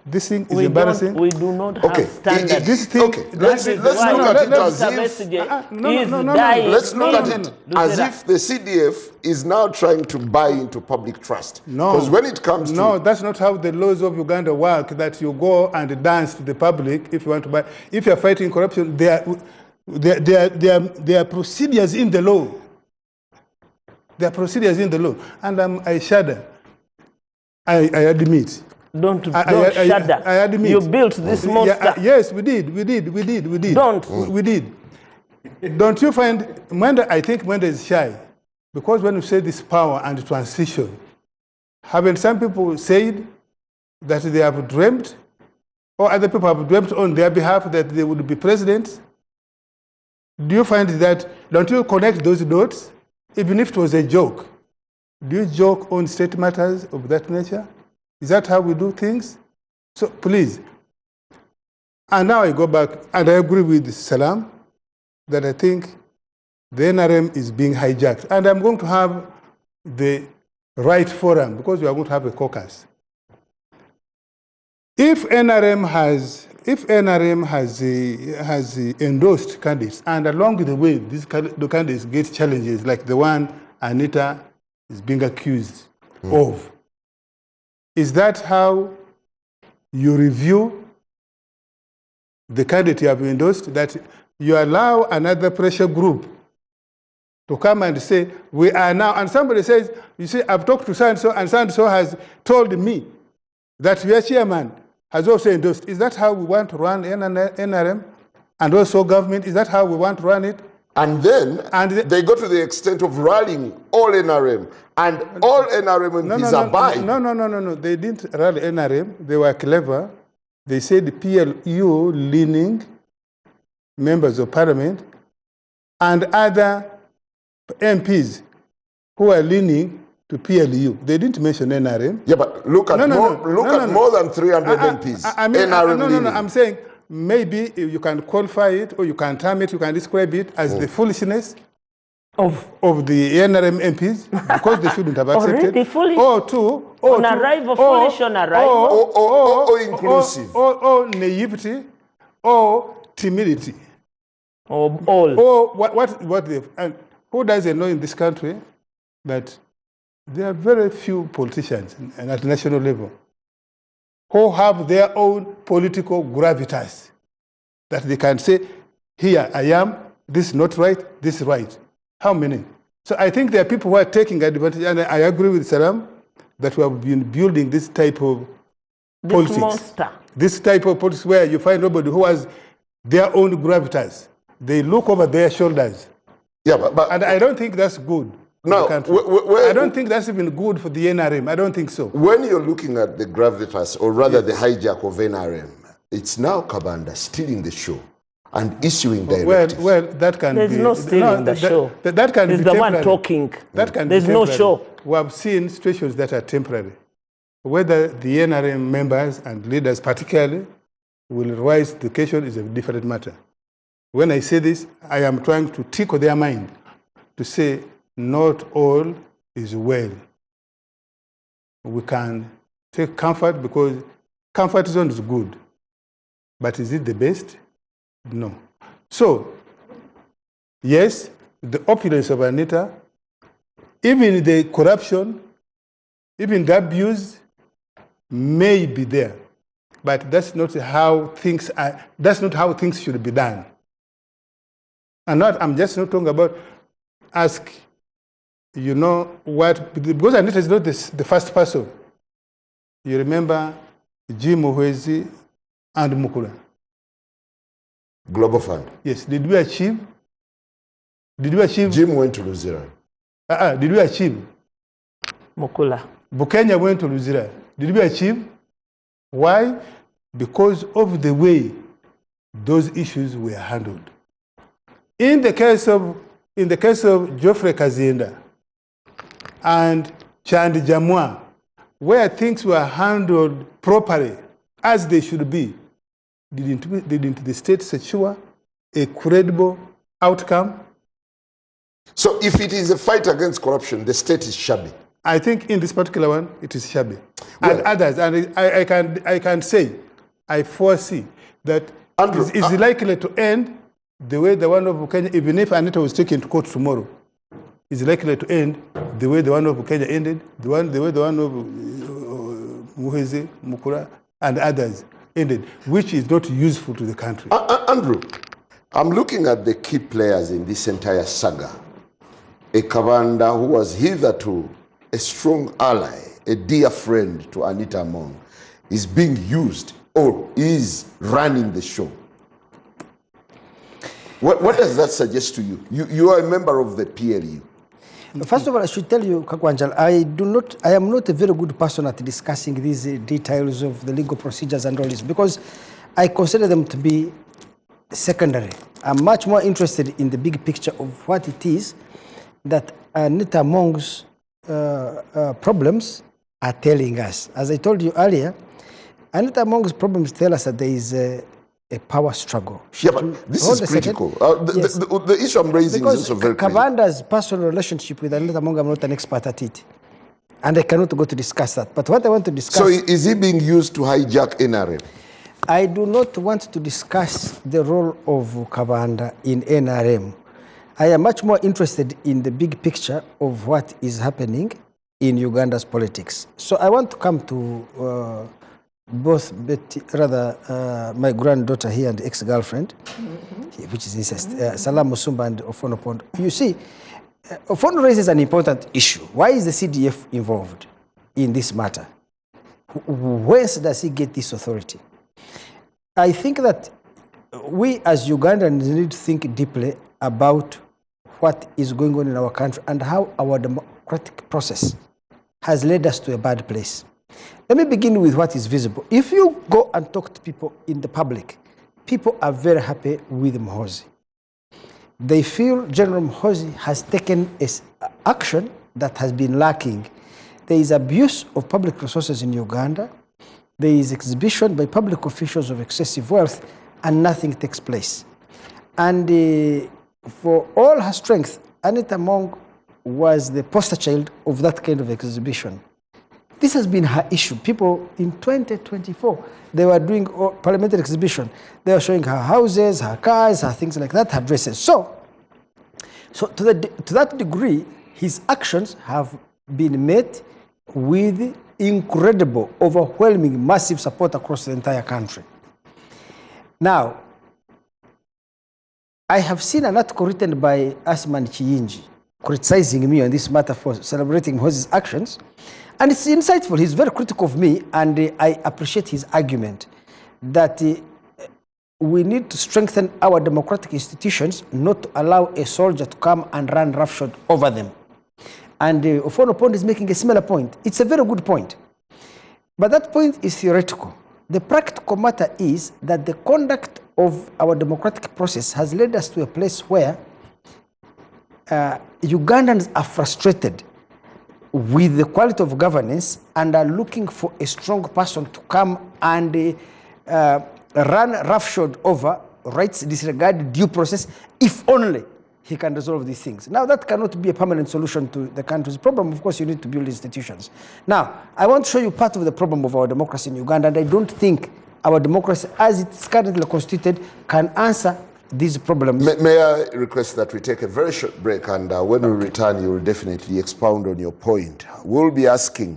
S4: This thing is embarrassing.
S6: We do not have standards.
S4: This thing,
S3: let's look at it as if the CDF is now trying to buy into public trust.
S4: No,
S3: because when it comes to...
S4: No, that's not how the laws of Uganda work, that you go and dance to the public if you want to buy. If you're fighting corruption, there are procedures in the law. There are procedures in the law. And I shudder. I admit.
S6: Don't shudder.
S4: I admit.
S6: You built this monster.
S4: Yes, we did.
S6: Don't.
S4: We did. Don't you find Mwenda? I think Mwenda is shy. Because when you say this power and transition, haven't some people said that they have dreamt, or other people have dreamt on their behalf that they would be president? Do you find that, don't you connect those dots? Even if it was a joke. Do you joke on state matters of that nature? Is that how we do things? So please. And now I go back, and I agree with Salam, that I think the NRM is being hijacked. And I'm going to have the right forum, because we are going to have a caucus. If NRM has endorsed candidates, and along the way, the candidates get challenges, like the one Anita is being accused of, is that how you review the candidate you have endorsed, that you allow another pressure group to come and say, we are now, and somebody says, you see, I've talked to so-and-so, and so-and-so has told me that your chairman has also endorsed. Is that how we want to run NRM? And also government, is that how we want to run it?
S3: And then they go to the extent of rallying all NRM, and all NRM MPs abide.
S4: No. They didn't rally NRM. They were clever. They said the PLU leaning members of parliament and other MPs who are leaning to PLU. They didn't mention NRM.
S3: Yeah, but look at more than 300 MPs.
S4: I'm saying maybe you can qualify it, or you can term it, you can describe it as the foolishness of the NRM MPs, because they shouldn't have accepted.
S6: Already foolish?
S4: Or inclusive. Or naivety, or timidity.
S6: Or all.
S4: Or what they, and who doesn't know in this country that there are very few politicians at national level who have their own political gravitas, that they can say, here I am, this is not right, this is right. How many? So I think there are people who are taking advantage, and I agree with Salam that we have been building this type of politics.
S6: Monster.
S4: This type of politics where you find nobody who has their own gravitas. They look over their shoulders.
S3: Yeah, but
S4: and I don't think that's good.
S3: No,
S4: I don't think that's even good for the NRM. I don't think so.
S3: When you're looking at the gravitas, or rather the hijack of NRM, it's now Kabanda stealing the show and issuing directives.
S4: Well, that can
S6: There's
S4: be...
S6: no stealing the show.
S4: That can
S6: There's
S4: be
S6: the
S4: temporary.
S6: one talking.
S4: That can
S6: There's
S4: be
S6: no
S4: temporary.
S6: show.
S4: We have seen situations that are temporary. Whether the NRM members and leaders particularly will rise to the occasion is a different matter. When I say this, I am trying to tickle their mind to say not all is well. We can take comfort, because comfort zone is good. But is it the best? No. So, yes, the opulence of Anita, even the corruption, even the abuse may be there. But that's not how things are, that's not how things should be done. I'm just not talking about ask you know what, because Anita is not the first person. You remember Jim Muhwezi and Mukula.
S3: Global Fund.
S4: Yes. Did we achieve?
S3: Jim went to Luzira.
S4: Did we achieve?
S6: Mukula.
S4: Bukenya went to Luzira. Did we achieve? Why? Because of the way those issues were handled. In the case of Geoffrey Kazinda and Chandi Jamwa, where things were handled properly as they should be, didn't the state secure a credible outcome?
S3: So if it is a fight against corruption, the state is shabby.
S4: I think in this particular one, it is shabby.
S3: Well,
S4: and others, and I can say, I foresee that it's likely to end the way the one of Kenya, even if Anita was taken to court tomorrow, is likely to end the way the one of Kenya ended, the way the one of Muhwezi, Mukura, and others ended, which is not useful to the country.
S3: Andrew, I'm looking at the key players in this entire saga. A Kabanda who was hitherto a strong ally, a dear friend to Anita Among, is being used or is running the show. What does that suggest to you? You are a member of the PLU.
S5: First of all, I should tell you, Kagwanjal, I am not a very good person at discussing these details of the legal procedures and all this, because I consider them to be secondary. I'm much more interested in the big picture of what it is that Anita Among's problems are telling us. As I told you earlier, Anita Among's problems tell us that there is a power struggle.
S3: But this is critical. The issue I'm raising is also very critical.
S5: Kabanda's personal relationship with Anita Among, I'm not an expert at it. And I cannot go to discuss that. But what I want to discuss...
S3: So is he being used to hijack NRM?
S5: I do not want to discuss the role of Kabanda in NRM. I am much more interested in the big picture of what is happening in Uganda's politics. So I want to come to both my granddaughter here and ex-girlfriend, which is incest, Salam Musumba and Opondo. You see, Opondo raises an important issue. Why is the CDF involved in this matter? Whence does he get this authority? I think that we as Ugandans need to think deeply about what is going on in our country and how our democratic process has led us to a bad place. Let me begin with what is visible. If you go and talk to people in the public, people are very happy with Muhwezi. They feel General Muhwezi has taken action that has been lacking. There is abuse of public resources in Uganda. There is exhibition by public officials of excessive wealth, and nothing takes place. And for all her strength, Anita Among was the poster child of that kind of exhibition. This has been her issue. People in 2024, they were doing parliamentary exhibition. They were showing her houses, her cars, her things like that, her dresses. So to that degree, his actions have been met with incredible, overwhelming, massive support across the entire country. Now, I have seen an article written by Asman Chiyinji criticizing me on this matter for celebrating Muhwezi's actions. And it's insightful. He's very critical of me, and I appreciate his argument that we need to strengthen our democratic institutions, not to allow a soldier to come and run roughshod over them. And Opondo is making a similar point. It's a very good point. But that point is theoretical. The practical matter is that the conduct of our democratic process has led us to a place where Ugandans are frustrated with the quality of governance and are looking for a strong person to come and run roughshod over rights, disregard due process, if only he can resolve these things. Now, that cannot be a permanent solution to the country's problem. Of course, you need to build institutions. Now, I want to show you part of the problem of our democracy in Uganda, and I don't think our democracy, as it's currently constituted, can answer these problems.
S3: May I request that we take a very short break, and when we return, you will definitely expound on your point. We'll be asking,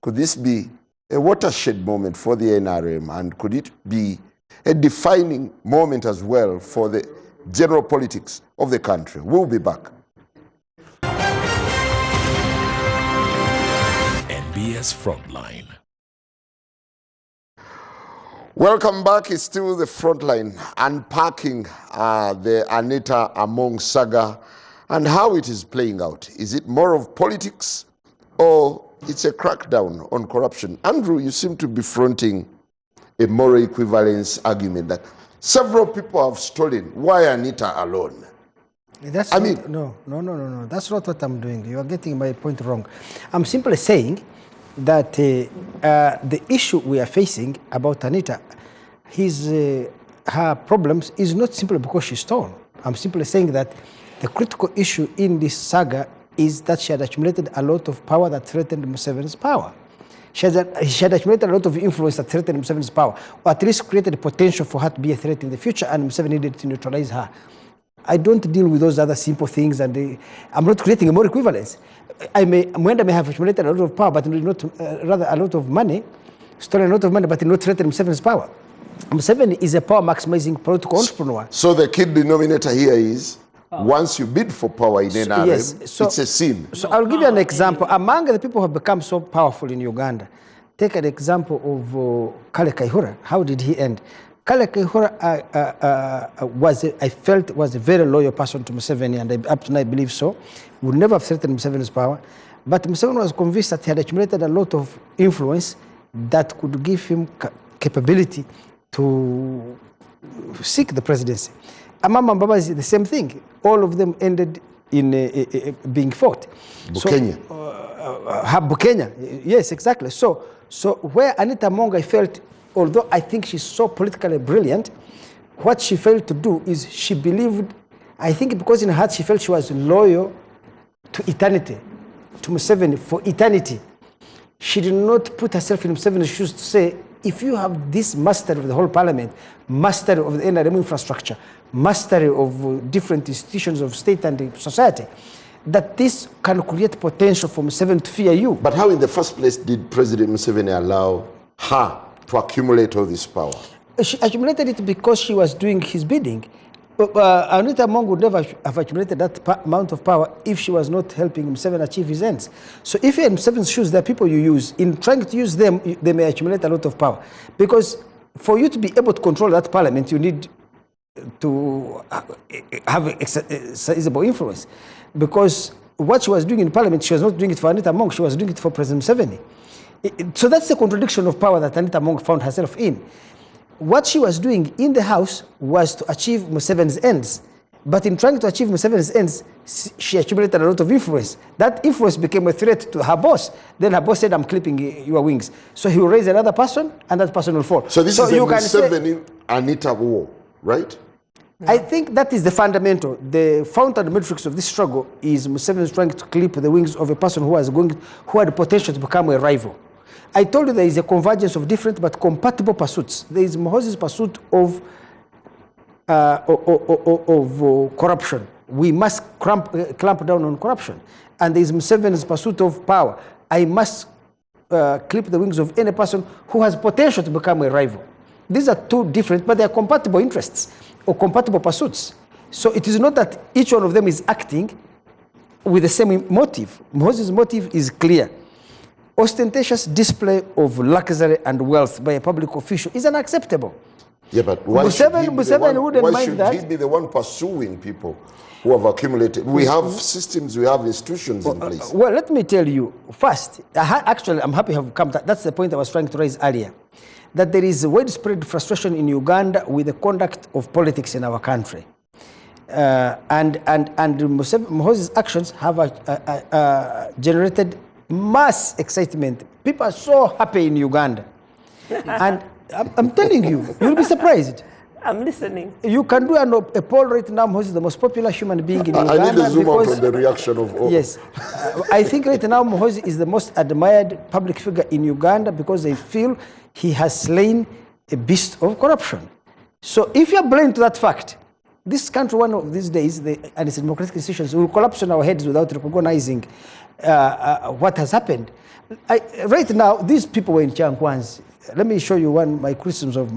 S3: could this be a watershed moment for the NRM, and could it be a defining moment as well for the general politics of the country? We'll be back.
S7: Kenya's Frontline.
S3: Welcome back. It's still the Frontline, unpacking the Anita Among saga and how it is playing out. Is it more of politics or it's a crackdown on corruption? Andrew, you seem to be fronting a moral equivalence argument that several people have stolen. Why Anita alone?
S5: That's no. That's not what I'm doing. You are getting my point wrong. I'm simply saying that the issue we are facing about Anita, her problems is not simply because she stole. I'm simply saying that the critical issue in this saga is that she had accumulated a lot of power that threatened Museveni's power. She had accumulated a lot of influence that threatened Museveni's power, or at least created the potential for her to be a threat in the future, and Museveni needed to neutralize her. I don't deal with those other simple things, and I'm not creating a more equivalence. Mwenda may have accumulated a lot of power, but not rather a lot of money, stolen a lot of money, but not threatened Museveni's power. Museveni is a power maximizing political entrepreneur.
S3: So the key denominator here is, once you bid for power in NRM, it's a sin.
S5: So I'll give you an example. Among the people who have become so powerful in Uganda, take an example of Kale Kaihura. How did he end? Kale Kaihura I felt was a very loyal person to Museveni, and up to now I believe so. Would never have threatened Museveni's power. But Museveni was convinced that he had accumulated a lot of influence that could give him capability to seek the presidency. Amama Mbaba is the same thing. All of them ended in being fought.
S3: Bukenya.
S5: Bukenya, yes, exactly. So where Anita Among, I felt, although I think she's so politically brilliant, what she failed to do is she believed, I think because in her heart she felt she was loyal to eternity, to Museveni for eternity. She did not put herself in Museveni's shoes to say, if you have this mastery of the whole parliament, mastery of the NRM infrastructure, mastery of different institutions of state and society, that this can create potential for Museveni to fear you.
S3: But how in the first place did President Museveni allow her to accumulate all this power?
S5: She accumulated it because she was doing his bidding. Anita Among would never have accumulated that amount of power if she was not helping Museveni achieve his ends. So if you're in Museveni's shoes, there are people you use. In trying to use them, they may accumulate a lot of power. Because for you to be able to control that parliament, you need to have a sizable influence. Because what she was doing in parliament, she was not doing it for Anita Among, she was doing it for President Museveni. So that's the contradiction of power that Anita Among found herself in. What she was doing in the house was to achieve Museveni's ends. But in trying to achieve Museveni's ends, she accumulated a lot of influence. That influence became a threat to her boss. Then her boss said, I'm clipping your wings. So he will raise another person, and that person will fall.
S3: So this is a Museveni-Anita war, right?
S5: I think that is the fundamental. The fountain matrix of this struggle is Museveni trying to clip the wings of a person who had potential to become a rival. I told you there is a convergence of different but compatible pursuits. There is Mohozi's pursuit of corruption. We must clamp down on corruption. And there is Museveni's pursuit of power. I must clip the wings of any person who has potential to become a rival. These are two different, but they are compatible interests or compatible pursuits. So it is not that each one of them is acting with the same motive. Mohozi's motive is clear. Ostentatious display of luxury and wealth by a public official is unacceptable.
S3: Yeah, but why should he be the one pursuing people who have accumulated? We have systems, we have institutions in place.
S5: Well, let me tell you, first, actually, I'm happy you have come to that's the point I was trying to raise earlier, that there is widespread frustration in Uganda with the conduct of politics in our country. And Mohozi's actions have generated mass excitement. People are so happy in Uganda. And I'm telling you, you'll be surprised.
S6: I'm listening.
S5: You can do a poll right now. Mohozi is the most popular human being in Uganda.
S3: I need to zoom out on the reaction of all.
S5: Yes. I think right now Mohozi is the most admired public figure in Uganda because they feel he has slain a beast of corruption. So if you're blind to that fact, this country one of these days, and its democratic institutions will collapse on our heads without recognizing what has happened. Right now, these people were in Chankwanzi. Let me show you one of my criticisms of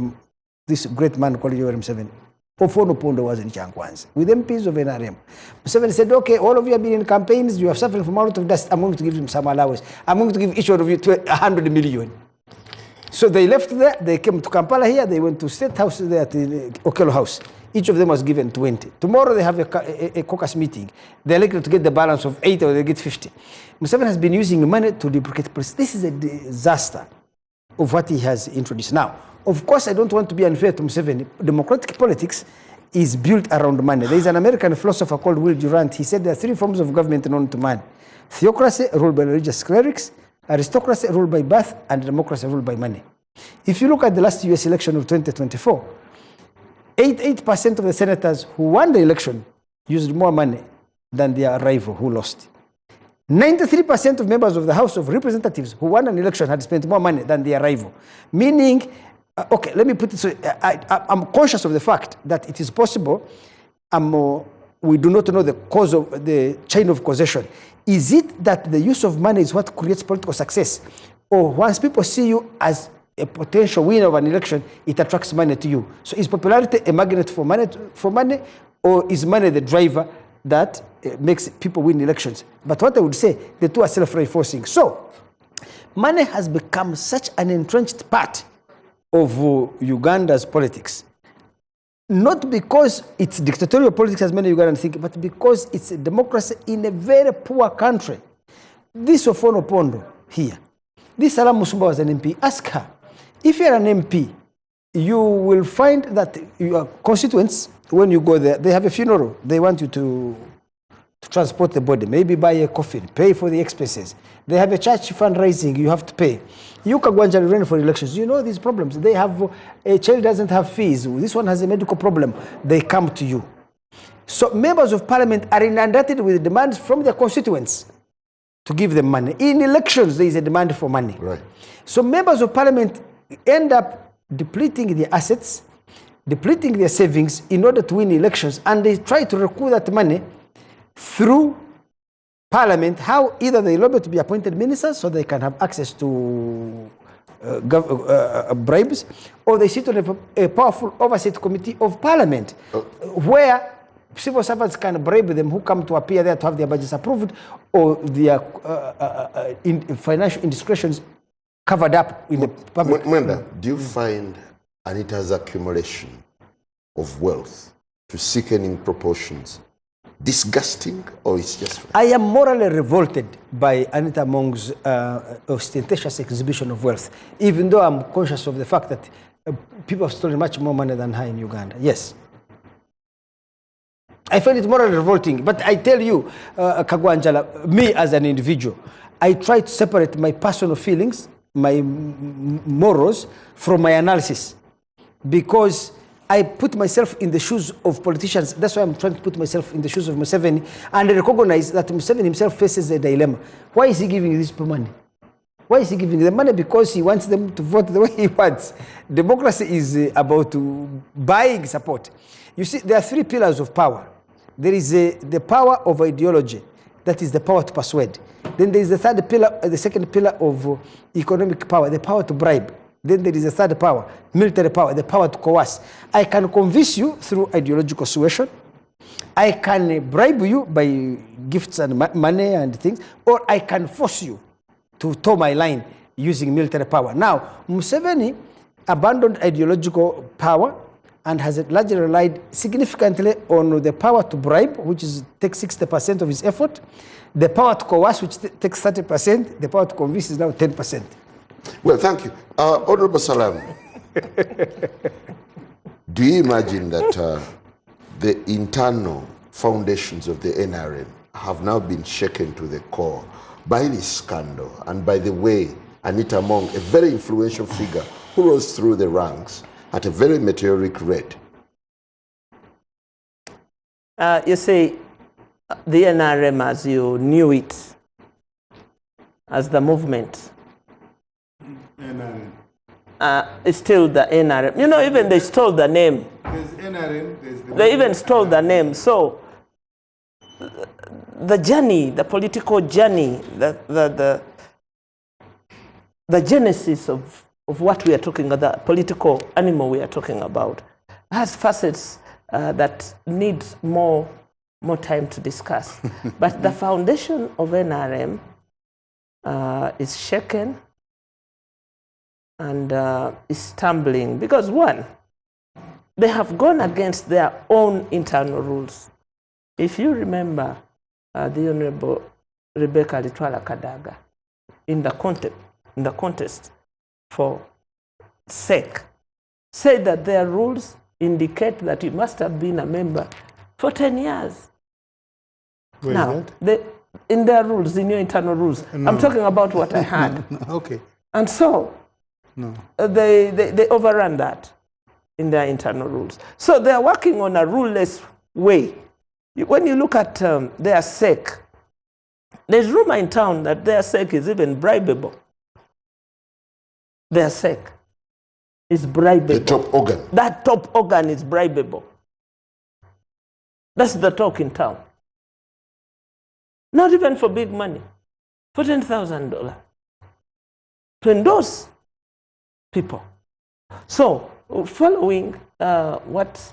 S5: this great man called Yoweri Museveni. Opondo was in Chankwanzi with MPs of NRM. Museveni said, okay, all of you have been in campaigns, you are suffering from a lot of dust, I'm going to give them some allowance. I'm going to give each one of you 100 million. So they left there, they came to Kampala here, they went to State House there at the Okello House. Each of them was given 20. Tomorrow they have a caucus meeting. They're likely to get the balance of 8 or they get 50. Museveni has been using money to duplicate policy. This is a disaster of what he has introduced. Now, of course, I don't want to be unfair to Museveni. Democratic politics is built around money. There is an American philosopher called Will Durant. He said there are 3 forms of government known to man. Theocracy, ruled by religious clerics, aristocracy, ruled by birth, and democracy, ruled by money. If you look at the last US election of 2024, 88% of the senators who won the election used more money than their rival who lost. 93% of members of the House of Representatives who won an election had spent more money than their rival. Meaning, okay, let me put it so, I'm conscious of the fact that it is possible, we do not know the cause of the chain of causation. Is it that the use of money is what creates political success? Or once people see you as a potential winner of an election, it attracts money to you. So is popularity a magnet for money, or is money the driver that makes people win elections? But what I would say, the two are self-reinforcing. So money has become such an entrenched part of Uganda's politics. Not because it's dictatorial politics as many Ugandans think, but because it's a democracy in a very poor country. This Opondo here, this Salam Musumba was an MP. Ask her. If you're an MP, you will find that your constituents, when you go there, they have a funeral. They want you to transport the body, maybe buy a coffin, pay for the expenses. They have a church fundraising, you have to pay. You Kagwanja run for elections, you know these problems. They have, a child doesn't have fees, this one has a medical problem, they come to you. So members of parliament are inundated with demands from their constituents to give them money. In elections, there is a demand for money.
S3: Right.
S5: So members of parliament end up depleting their assets, depleting their savings in order to win elections, and they try to recoup that money through parliament, how either they lobby to be appointed ministers so they can have access to bribes, or they sit on a powerful oversight committee of parliament, where civil servants can bribe them who come to appear there to have their budgets approved, or their financial indiscretions covered up in the public.
S3: Mwenda, do you find Anita's accumulation of wealth to sickening proportions disgusting, or it's just...
S5: I am morally revolted by Anita Among's ostentatious exhibition of wealth, even though I'm conscious of the fact that people have stolen much more money than her in Uganda. Yes. I find it morally revolting, but I tell you, Kagwanjala, me as an individual, I try to separate my personal feelings, my morals, from my analysis, because I put myself in the shoes of politicians. That's why I'm trying to put myself in the shoes of Museveni, and I recognize that Museveni himself faces a dilemma. Why is he giving these people money? Why is he giving them money? Because he wants them to vote the way he wants. Democracy is about buying support. You see, there are 3 pillars of power. There is the power of ideology, that is the power to persuade. Then there is the third pillar, the second pillar of economic power, the power to bribe. Then there is a third power, military power, the power to coerce. I can convince you through ideological suasion. I can bribe you by gifts and money and things, or I can force you to toe my line using military power. Now, Museveni abandoned ideological power and has largely relied significantly on the power to bribe, which takes 60% of his effort, the power to coerce, which takes 30%, the power to convince is now 10%.
S3: Well, thank you. Honorable Salam, do you imagine that the internal foundations of the NRM have now been shaken to the core by this scandal and by the way Anita Among, a very influential figure who rose through the ranks at a very meteoric rate?
S6: You see, the NRM as you knew it, as the movement, it's still the NRM. You know, even they stole the name.
S4: There's NRM, there's the...
S6: They even stole the name. So, the journey, the political journey, the genesis of what we are talking about, the political animal we are talking about, has facets that needs more time to discuss. But the foundation of NRM is shaken and is stumbling because, one, they have gone against their own internal rules. If you remember the Honorable Rebecca Litwala Kadaga in the contest for SEC, said that their rules indicate that you must have been a member for 10 years.
S4: Where
S6: now, in their rules, in your internal rules, no. I'm talking about what I had.
S4: Okay.
S6: And so,
S4: no.
S6: They overrun that in their internal rules. So they're working on a ruleless way. When you look at their SEC, there's rumor in town that their SEC is even bribable. Their SEC is bribable.
S3: The top organ.
S6: That top organ is bribable. That's the talk in town. Not even for big money, for $10,000 to endorse people. So, following what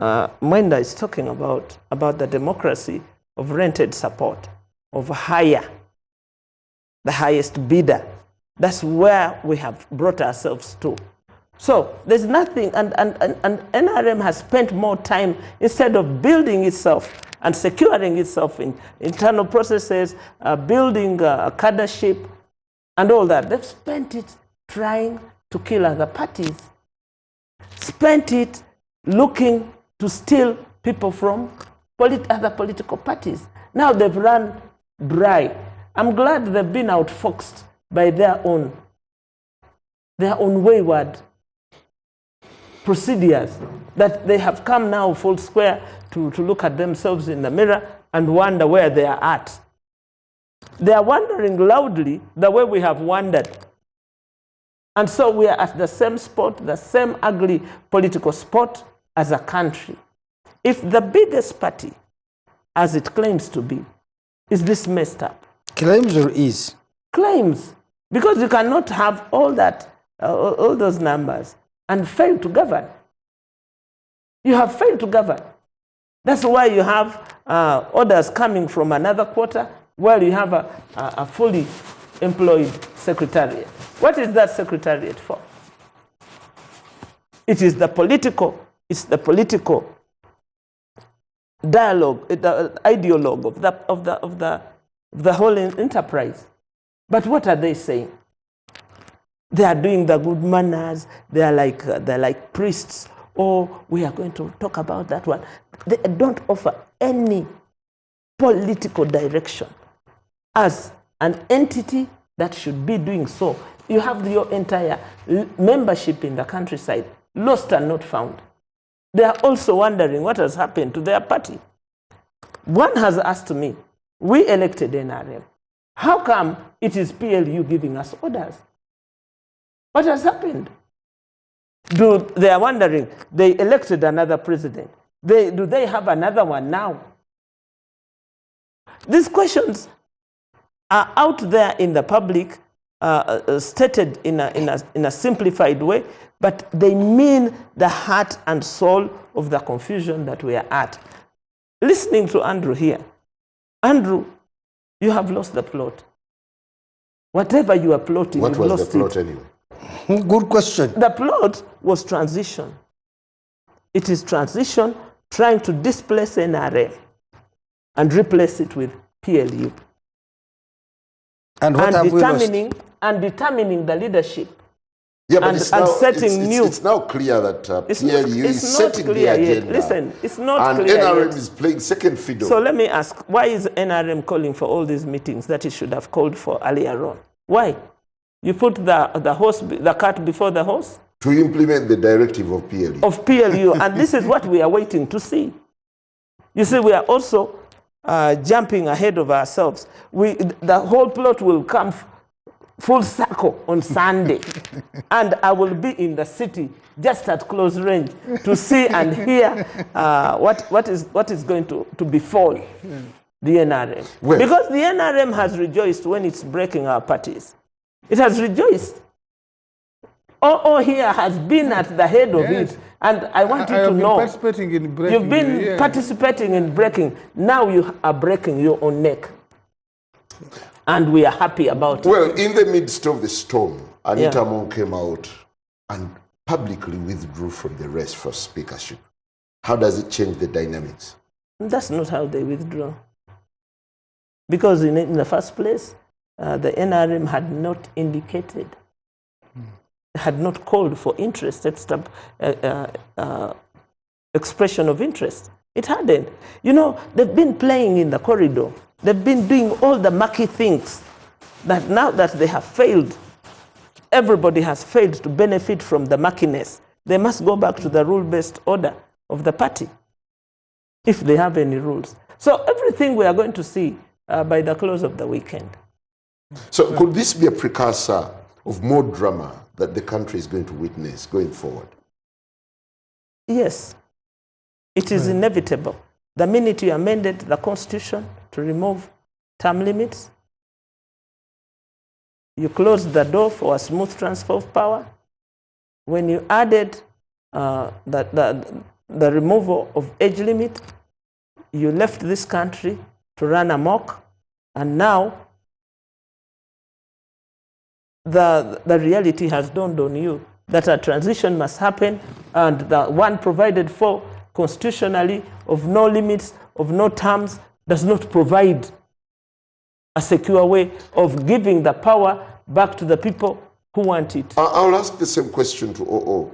S6: Mwenda is talking about the democracy of rented support, of hire, the highest bidder, that's where we have brought ourselves to. So there's nothing, and NRM has spent more time, instead of building itself and securing itself in internal processes, building cadreship and all that. They've spent it trying to kill other parties, spent it looking to steal people from other political parties. Now they've run dry. I'm glad they've been outfoxed by their own wayward procedures, that they have come now full square to look at themselves in the mirror and wonder where they are at. They are wondering loudly the way we have wondered. And so we are at the same spot, the same ugly political spot as a country. If the biggest party, as it claims to be, is this messed up?
S5: Claims or is?
S6: Claims. Because you cannot have all that, all those numbers and fail to govern. You have failed to govern. That's why you have orders coming from another quarter where you have a fully employed secretariat. What is that secretariat for? It is the political dialogue, the ideologue of the whole enterprise. But what are they saying? They are doing the good manners. They're like priests. Oh, we are going to talk about that one. They don't offer any political direction as an entity that should be doing so. You have your entire membership in the countryside lost and not found. They are also wondering what has happened to their party. One has asked me, we elected NRM. How come it is PLU giving us orders? What has happened? They are wondering, they elected another president. Do they have another one now? These questions are out there in the public, stated in a simplified way, but they mean the heart and soul of the confusion that we are at. Listening to Andrew here, Andrew, you have lost the plot. Whatever you are plotting,
S3: what
S6: you've
S3: was
S6: lost
S3: the plot
S6: it.
S3: anyway?
S5: Good question.
S6: The plot was transition. It is transition, trying to displace NRM and replace it with PLU.
S5: And what have we lost?
S6: And determining the leadership.
S3: Yeah, but
S6: it's
S3: now clear that PLU is setting the agenda.
S6: Listen, it's not
S3: and
S6: clear
S3: NRM
S6: yet.
S3: is playing second fiddle.
S6: So let me ask, why is NRM calling for all these meetings that it should have called for earlier on? Why? You put the cart before the horse?
S3: To implement the directive of PLU.
S6: Of PLU, and this is what we are waiting to see. You see, we are also jumping ahead of ourselves. The whole plot will come full circle on Sunday, and I will be in the city just at close range to see and hear what is going to befall the NRM.
S3: Well,
S6: because the NRM has rejoiced when it's breaking our parties. It has rejoiced. OO here has been at the head of it And I want you
S4: I
S6: to
S4: have
S6: know,
S4: been participating in breaking.
S6: you've been participating in breaking. Now you are breaking your own neck. And we are happy about it.
S3: Well, in the midst of the storm, Anita Moore came out and publicly withdrew from the race for speakership. How does it change the dynamics?
S6: That's not how they withdraw. Because in the first place, the NRM had not indicated, had not called for interest, expression of interest. It hadn't. You know, they've been playing in the corridor. They've been doing all the mucky things that now that they have failed, everybody has failed to benefit from the muckiness. They must go back to the rule-based order of the party, if they have any rules. So everything we are going to see by the close of the weekend.
S3: So could this be a precursor of more drama that the country is going to witness going forward?
S6: Yes, it is inevitable. The minute you amended the Constitution to remove term limits, you closed the door for a smooth transfer of power. When you added the removal of age limit, you left this country to run amok, and now the reality has dawned on you that a transition must happen, and the one provided for constitutionally of no limits, of no terms, does not provide a secure way of giving the power back to the people who want it.
S3: I'll ask the same question to OO.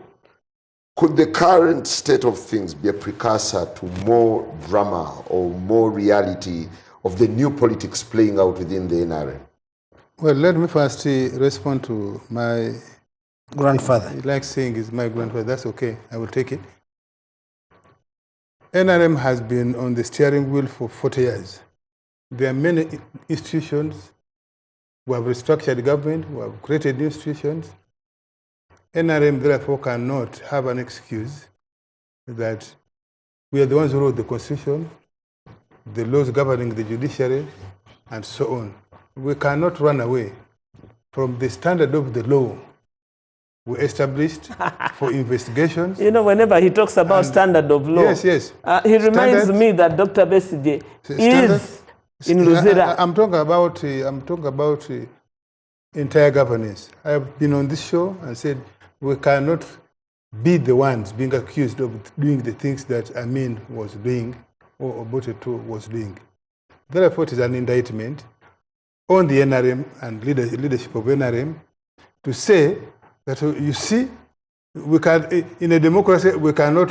S3: Could the current state of things be a precursor to more drama or more reality of the new politics playing out within the NRM?
S4: Well, let me first respond to my
S5: grandfather.
S4: He likes saying he's my grandfather. That's okay. I will take it. NRM has been on the steering wheel for 40 years. There are many institutions who have restructured government, who have created new institutions. NRM, therefore, cannot have an excuse that we are the ones who wrote the Constitution, the laws governing the judiciary, and so on. We cannot run away from the standard of the law we established for investigations.
S6: You know, whenever he talks about standard of law,
S4: yes.
S6: He reminds me that Dr. Besigye is in Luzira.
S4: I'm talking about entire governance. I have been on this show and said we cannot be the ones being accused of doing the things that Amin was doing or Oboteto was doing. Therefore, it is an indictment on the NRM and leadership of NRM to say that, you see, we can, in a democracy, we cannot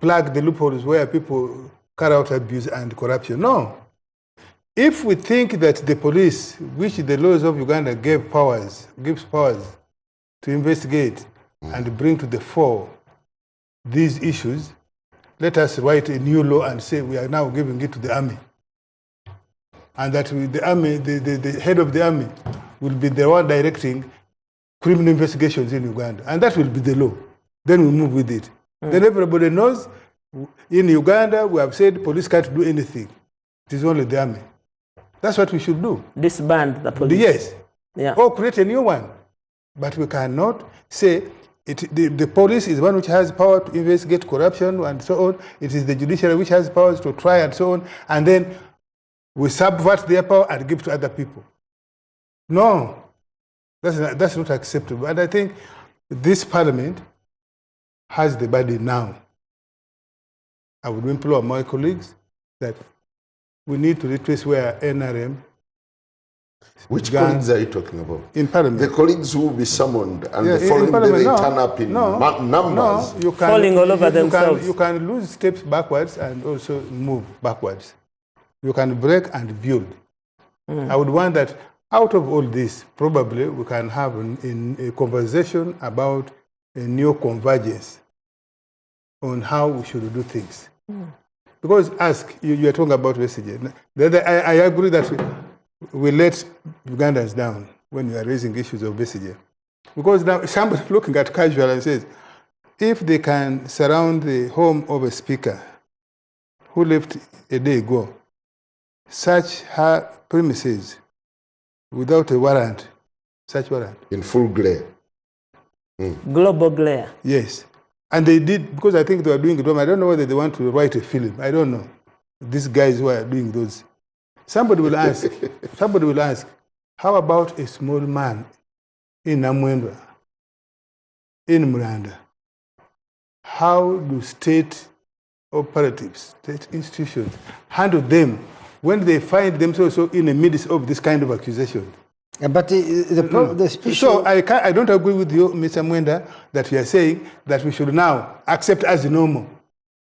S4: plug the loopholes where people carry out abuse and corruption. No. If we think that the police, which the laws of Uganda gives powers to investigate and bring to the fore these issues, let us write a new law and say we are now giving it to the army. And that the army, the head of the army will be the one directing criminal investigations in Uganda. And that will be the law. Then we move with it. Then everybody knows in Uganda we have said police can't do anything. It is only the army. That's what we should do.
S6: Disband the police.
S4: Yes.
S6: Yeah.
S4: Or create a new one. But we cannot say the police is the one which has power to investigate corruption and so on. It is the judiciary which has powers to try and so on. And then we subvert their power and give to other people. No, that's not acceptable. And I think this parliament has the body now. I would implore my colleagues that we need to retrace where NRM.
S3: Which colleagues are you talking about?
S4: In parliament.
S3: The colleagues who will be summoned and the following day they turn up in numbers.
S4: You can,
S6: falling all over themselves.
S4: You can lose steps backwards and also move backwards. You can break and build. I would want that out of all this, probably we can have a conversation about a new convergence on how we should do things. Because you are talking about Besigye. I agree that we let Ugandans down when we are raising issues of Besigye. Because now somebody looking at casual and says, if they can surround the home of a speaker who left a day ago, search her premises without a warrant, such warrant.
S3: In full glare.
S6: Global glare.
S4: Yes. And they did, because I think they were doing it. I don't know whether they want to write a film. I don't know. These guys who are doing those. Somebody will ask, how about a small man in Mwenda, in Mwenda? How do state operatives, state institutions, handle them when they find themselves in the midst of this kind of accusation?
S5: But the issue...
S4: So I don't agree with you, Mr. Mwenda, that you are saying that we should now accept as normal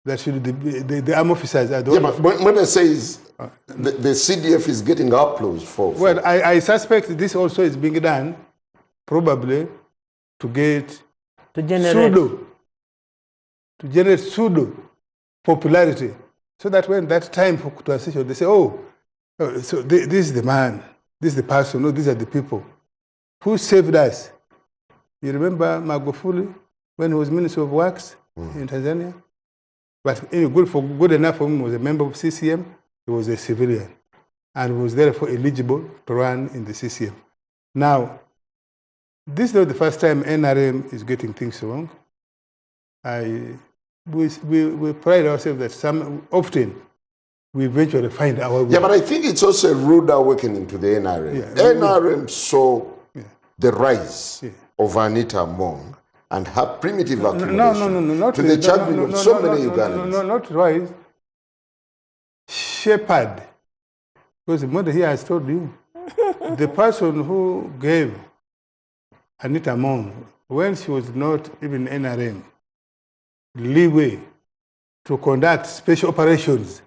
S4: that the armed officers are the
S3: Yeah, but when I say the CDF is getting applause for...
S4: Well, I suspect this also is being done probably to get to generate pseudo popularity, so that when that time for transition, they say, oh, so this is the man, this is the person, no, these are the people who saved us. You remember Magufuli when he was Minister of Works in Tanzania? But good enough for him, he was a member of CCM, he was a civilian, and was therefore eligible to run in the CCM. Now, this is not the first time NRM is getting things wrong. We pride ourselves that often we eventually find our way.
S3: Yeah, but I think it's also a rude awakening to the NRM. Yeah, NRM saw the rise of Anita Among and her primitive accumulation
S4: not
S3: to the chagrin of so many Ugandans.
S4: No, not rise. Shepherd. Because the mother here has told you, the person who gave Anita Among, when she was not even NRM, leeway to conduct special operations,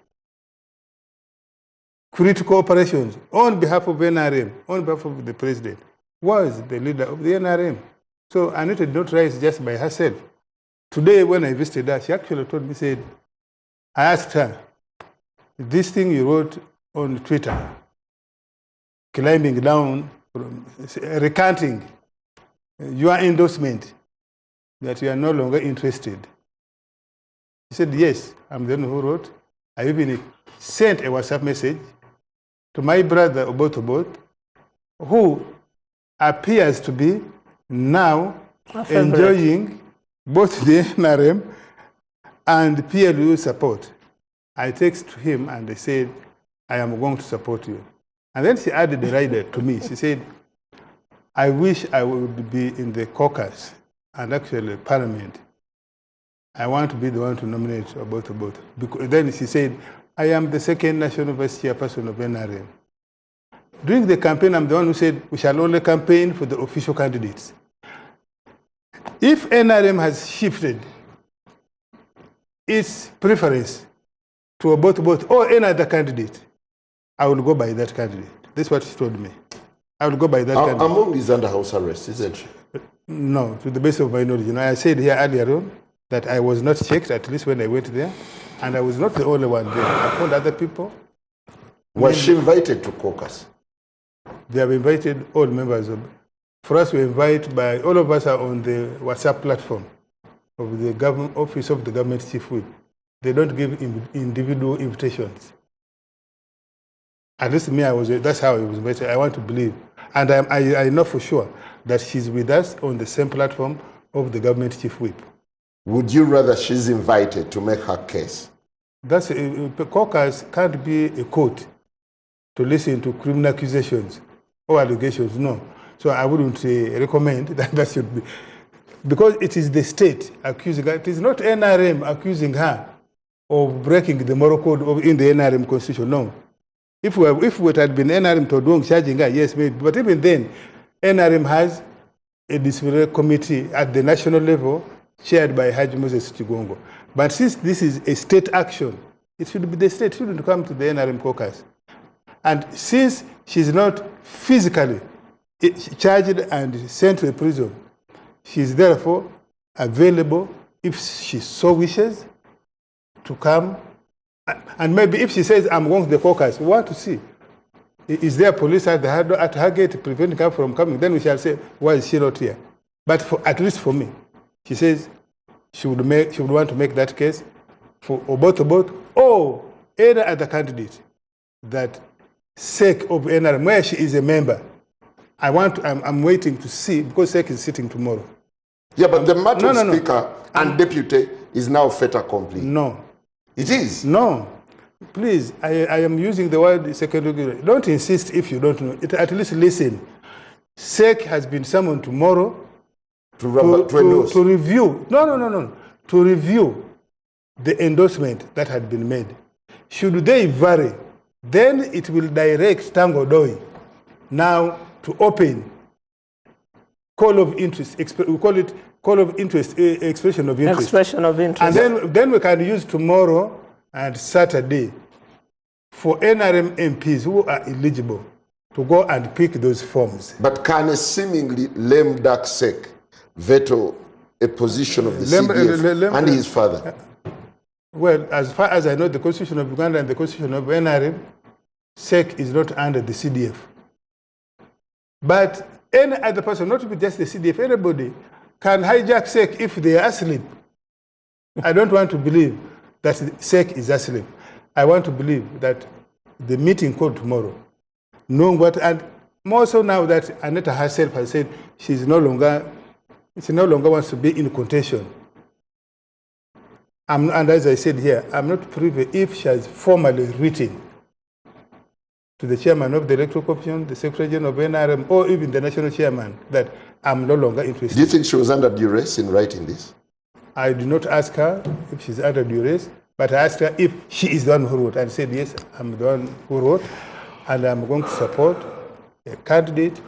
S4: critical operations on behalf of NRM, on behalf of the president, was the leader of the NRM. So Anita did not rise just by herself. Today, when I visited her, she actually told me, I asked her, this thing you wrote on Twitter, climbing down, recanting your endorsement that you are no longer interested. He said, yes, I'm the one who wrote. I even sent a WhatsApp message to my brother, Opondo, who appears to be now enjoying both the NRM and PLU support. I texted him and I said, I am going to support you. And then she added the rider to me. She said, I wish I would be in the caucus and actually parliament. I want to be the one to nominate Opondo. Because then she said, I am the second national vice chairperson of NRM. During the campaign, I'm the one who said, we shall only campaign for the official candidates. If NRM has shifted its preference to Opondo or any other candidate, I will go by that candidate. That's what she told me. I will go by that candidate.
S3: Among is under house arrest, isn't she?
S4: No, to the best of my knowledge. I said here earlier on that I was not checked, at least when I went there, and I was not the only one there. I found other people.
S3: Was she invited to caucus?
S4: They have invited all members of. For us, we invite by all of us are on the WhatsApp platform of the government office of the government chief whip. They don't give individual invitations. At least me, that's how I was invited. I want to believe, and I know for sure that she's with us on the same platform of the government chief whip.
S3: Would you rather she's invited to make her case?
S4: That's a caucus can't be a court to listen to criminal accusations or allegations. No. So I wouldn't recommend that should be. Because it is the state accusing her. It is not NRM accusing her of breaking the moral code in the NRM constitution. No. If it had been NRM Todong charging her, yes, maybe. But even then, NRM has a disciplinary committee at the national level chaired by Haji Moses Chigongo. But since this is a state action, it should be the state, shouldn't come to the NRM caucus. And since she's not physically charged and sent to a prison, she is therefore available, if she so wishes, to come. And maybe if she says, I'm going to the caucus, we want to see. Is there police at her gate preventing her from coming? Then we shall say, why is she not here? But at least for me, she says she would want to make that case for Opondo or any other candidate that sake of NRM, where she is a member. I'm waiting to see, because SEC is sitting tomorrow.
S3: Yeah, but the matter
S4: No.
S3: speaker and deputy is now fait accompli.
S4: No.
S3: It is.
S4: No. Please, I am using the word secondary. Don't insist if you don't know. At least listen. SEC has been summoned tomorrow
S3: To endorse.
S4: to review. No. To review the endorsement that had been made. Should they vary, then it will direct Tango Doi now to open call of interest. We call it call of interest, expression of interest.
S6: Expression of interest.
S4: And then we can use tomorrow and Saturday for NRM MPs who are eligible to go and pick those forms.
S3: But can a seemingly lame duck SEC veto a position of the CDF and his father?
S4: Well, as far as I know, the Constitution of Uganda and the Constitution of NRM, SEC is not under the CDF. But any other person, not just the CDF, anybody can hijack SEC if they are asleep. I don't want to believe that SEC is asleep. I want to believe that the meeting called tomorrow, knowing what, and more so now that Aneta herself has said she no longer wants to be in contention. And as I said here, I'm not privy if she has formally written to the chairman of the Electoral Commission, the Secretary General of NRM, or even the national chairman that I'm no longer interested.
S3: Do you think she was under duress in writing this?
S4: I did not ask her if she's under duress, but I asked her if she is the one who wrote, and said, yes, I'm the one who wrote, and I'm going to support a candidate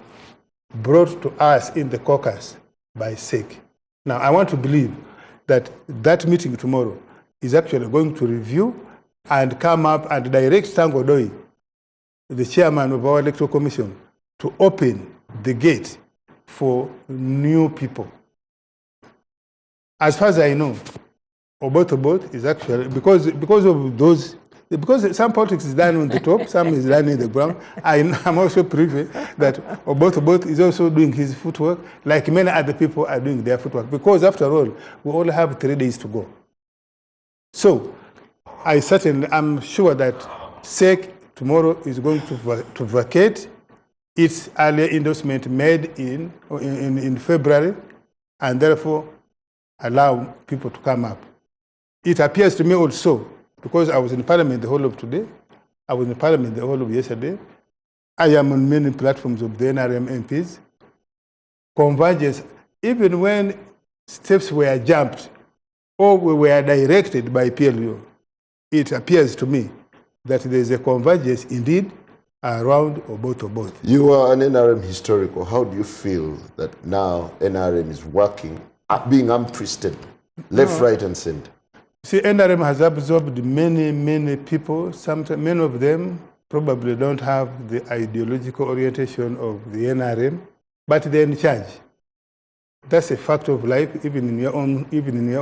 S4: brought to us in the caucus by SEC. Now, I want to believe that that meeting tomorrow is actually going to review and come up and direct Tango Doi, the chairman of our Electoral Commission, to open the gate for new people. As far as I know, Obot is actually, because of those, because some politics is done on the top, some is done in the ground. I'm also privy that Obot is also doing his footwork, like many other people are doing their footwork. Because after all, we all have 3 days to go. So, I'm sure that SEC tomorrow is going to vacate its earlier endorsement made in February, and therefore allow people to come up. It appears to me also, because I was in Parliament the whole of today, I was in Parliament the whole of yesterday, I am on many platforms of the NRM MPs, convergence, even when steps were jumped or were directed by PLU, it appears to me that there is a convergence indeed around Obot.
S3: You are an NRM historical. How do you feel that now NRM is working, being untwisted, left, right, and center?
S4: See, NRM has absorbed many people. Many of them probably don't have the ideological orientation of the NRM, but they're in charge. That's a fact of life, even in your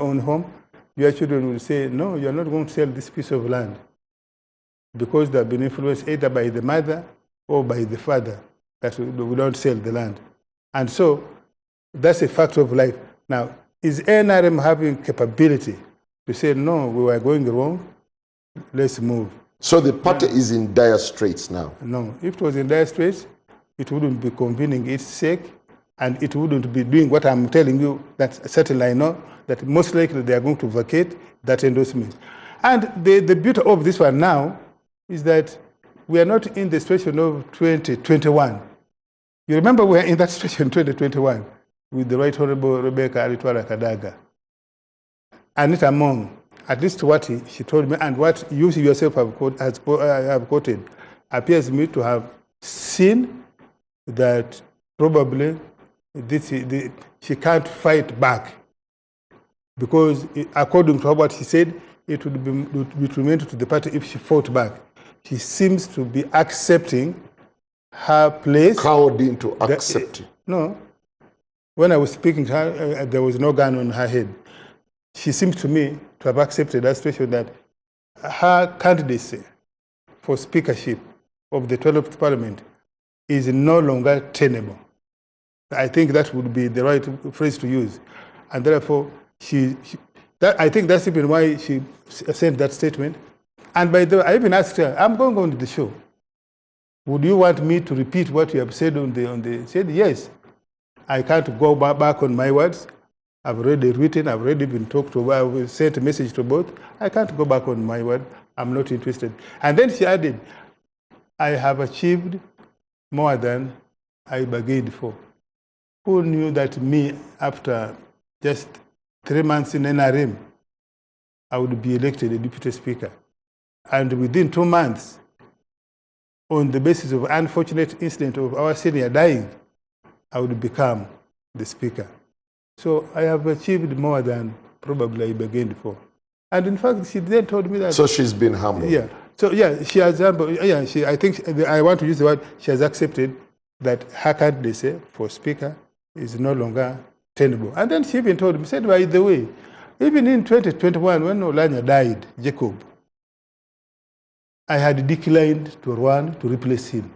S4: own home. Your children will say, no, you're not going to sell this piece of land, because they've been influenced either by the mother or by the father, that we don't sell the land. And so that's a fact of life. Now, is NRM having capability to say, no, we were going wrong, let's move?
S3: So the party is in dire straits now?
S4: No. If it was in dire straits, it wouldn't be convening its sake, and it wouldn't be doing what I'm telling you, that certainly I know, that most likely they are going to vacate that endorsement. And the beauty of this one now is that we are not in the situation of 2021. You remember we were in that situation in 2021 with the Right Honorable Rebecca Aritwara Kadaga. Anita Mong, at least what she told me and what you yourself have quoted, appears to me to have seen that probably she can't fight back, because according to what she said, it would be detrimental to the party if she fought back. She seems to be accepting her place.
S3: Cowed into accepting.
S4: No. When I was speaking to her, there was no gun on her head. She seems to me to have accepted that situation, that her candidacy for speakership of the 12th Parliament is no longer tenable. I think that would be the right phrase to use. And therefore, I think that's even why she sent that statement. And by the way, I even asked her, I'm going on to the show. Would you want me to repeat what you have said on the? She said, yes. I can't go back on my words. I've already written, I've already been talked to, I've sent a message to both. I can't go back on my word. I'm not interested. And then she added, I have achieved more than I bargained for. Who knew that me, after just 3 months in NRM, I would be elected a deputy speaker? And within 2 months, on the basis of unfortunate incident of our senior dying, I would become the speaker. So I have achieved more than probably I bargained for. And in fact, she then told me that...
S3: So she's been humble.
S4: Yeah. So yeah, she has, yeah, I think I want to use the word, she has accepted that her candidacy for speaker is no longer tenable. And then she even told me, said, by the way, even in 2021, when Olanya died, Jacob, I had declined to run to replace him.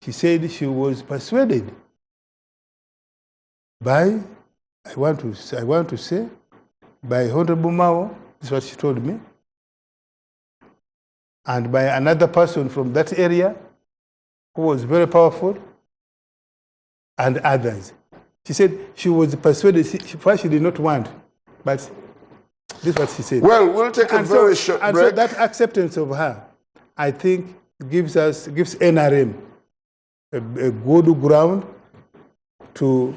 S4: She said she was persuaded by, I want to say, by Honorable Mao, this is what she told me, and by another person from that area who was very powerful, and others. She said she was persuaded, she did not want, but this is what she said.
S3: Well, we'll take a very short break.
S4: And so that acceptance of her, I think, gives NRM a good ground to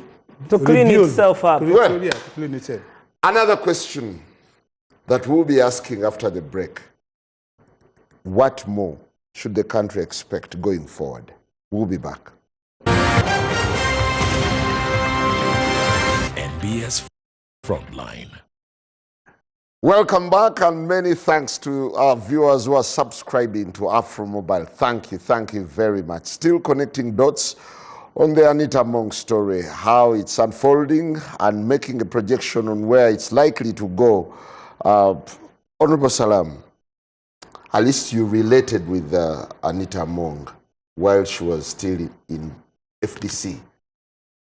S6: clean itself up.
S4: To clean itself.
S3: Another question that we'll be asking after the break. What more should the country expect going forward? We'll be back.
S1: NBS Frontline.
S3: Welcome back, and many thanks to our viewers who are subscribing to Afro Mobile. Thank you very much. Still connecting dots on the Anita Mong story, how it's unfolding and making a projection on where it's likely to go. Honorable Salam, at least you related with Anita Mong while she was still in FDC.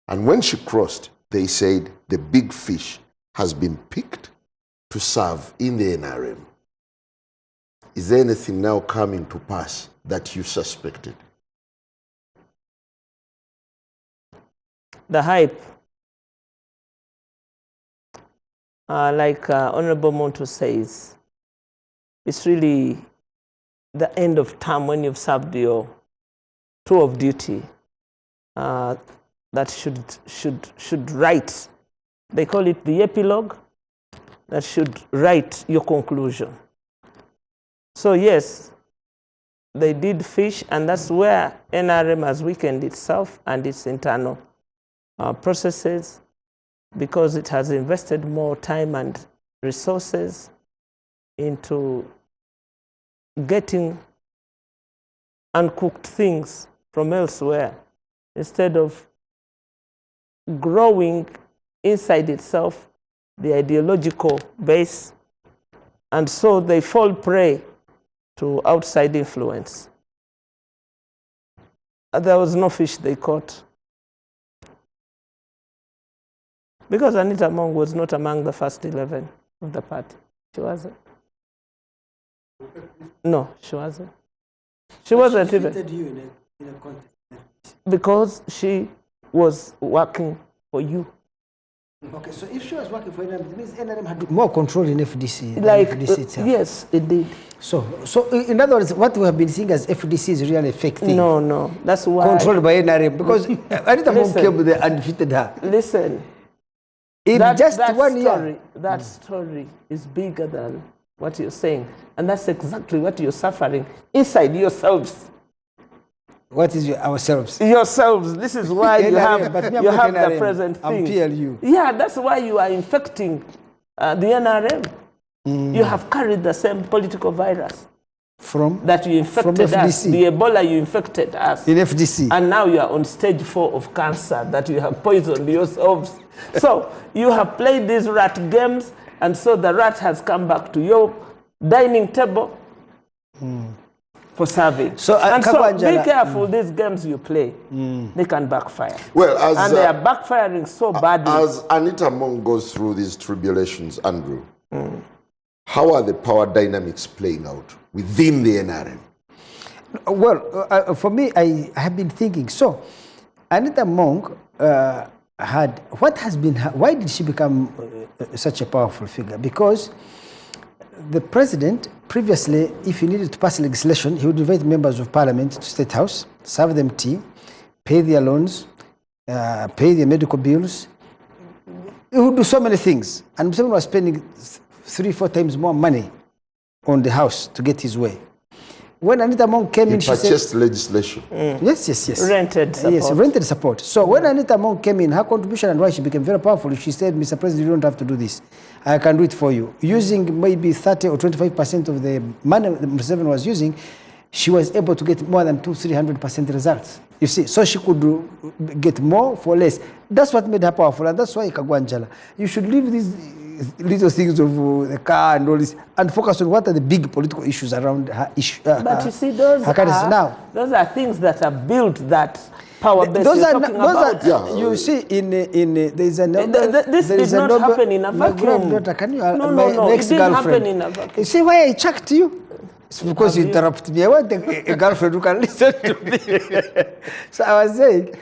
S3: And when she crossed, they said the big fish has been picked to serve in the NRM. Is there anything now coming to pass that you suspected?
S6: The hype, like Honorable Monto says, it's really the end of term when you've served your tour of duty that should write. They call it the epilogue, that should write your conclusion. So yes, they did fish, and that's where NRM has weakened itself and its internal processes, because it has invested more time and resources into getting uncooked things from elsewhere instead of growing inside itself the ideological base, and so they fall prey to outside influence. There was no fish they caught, because Anita Mong was not among the first 11 of the party. She wasn't. No, she wasn't. She wasn't even.
S5: You in a contest.
S6: Because she was working for you.
S5: Okay, so if she was working for NRM, it means NRM had more control in FDC
S6: Like,
S5: than FDC itself.
S6: yes, it did.
S5: So in other words, what we have been seeing as FDC is really a fake thing.
S6: No, that's why.
S5: Controlled by NRM, because Anita Mong came there and defeated her.
S6: Listen,
S5: In just
S6: that
S5: 1
S6: story,
S5: year.
S6: that story is bigger than what you're saying. And that's exactly what you're suffering inside yourselves.
S5: What is ourselves?
S6: Yourselves. This is why you have,
S5: but me,
S6: you
S5: I'm
S6: have
S5: not
S6: the
S5: NRM.
S6: present
S5: I'm
S6: thing.
S5: PLU.
S6: Yeah, that's why you are infecting the NRM. You have carried the same political virus
S5: From
S6: that you infected us.
S5: FDC.
S6: The Ebola you infected us.
S5: in FDC.
S6: And now you are on stage 4 of cancer that you have poisoned yourselves. So you have played these rat games, and so the rat has come back to your dining table for serving.
S5: So,
S6: and so
S5: Kabangala,
S6: be careful, these games you play, they can backfire.
S3: Well,
S6: And they are backfiring so badly.
S3: As Anita Mong goes through these tribulations, Andrew, how are the power dynamics playing out within the NRM?
S5: Well, for me, I have been thinking. So, Anita Mong had, why did she become such a powerful figure? Because the president, previously, if he needed to pass legislation, he would invite members of parliament to State House, serve them tea, pay their loans, pay their medical bills. He would do so many things. And Museveni was spending 3-4 times more money on the house to get his way. When Anita Among came in, she said...
S3: purchased legislation.
S5: Yes.
S6: Rented support.
S5: Yes, rented support. So when Anita Among came in, her contribution and why she became very powerful, she said, Mr. President, you don't have to do this. I can do it for you. Using maybe 30 or 25% of the money that Museveni was using, she was able to get more than 200-300% results. You see, so she could get more for less. That's what made her powerful, and that's why Kagwanjala. You should leave these little things of the car and all this and focus on what are the big political issues around her issue.
S6: But you see, those are things that are built that power base you're talking about.
S5: You see, there's a
S6: this did not happen in a vacuum. No, it didn't happen in a vacuum.
S5: You see why I checked you? It's because you interrupt me. I want a girlfriend who can listen to me. So I was saying,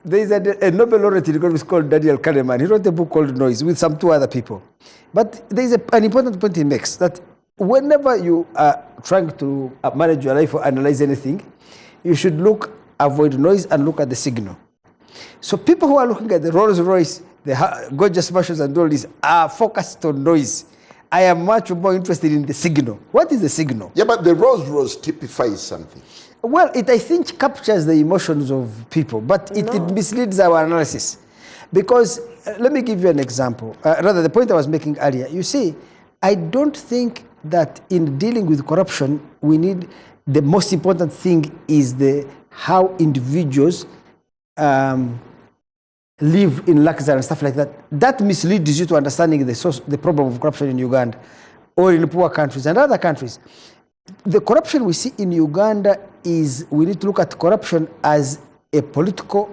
S5: there is a Nobel laureate in economics called Daniel Kahneman. He wrote a book called Noise with some 2 other people. But there is an important point he makes, that whenever you are trying to manage your life or analyze anything, you should avoid noise and look at the signal. So people who are looking at the Rolls Royce, the gorgeous mansions and all this are focused on noise. I am much more interested in the signal. What is the signal?
S3: Yeah, but the Rolls Royce typifies something.
S5: Well, I think captures the emotions of people, but it misleads our analysis. Because, let me give you an example. Rather, the point I was making earlier. You see, I don't think that in dealing with corruption, the most important thing is how individuals live in luxury and stuff like that. That misleads you to understanding the problem of corruption in Uganda or in poor countries and other countries. The corruption we see in Uganda we need to look at corruption as a political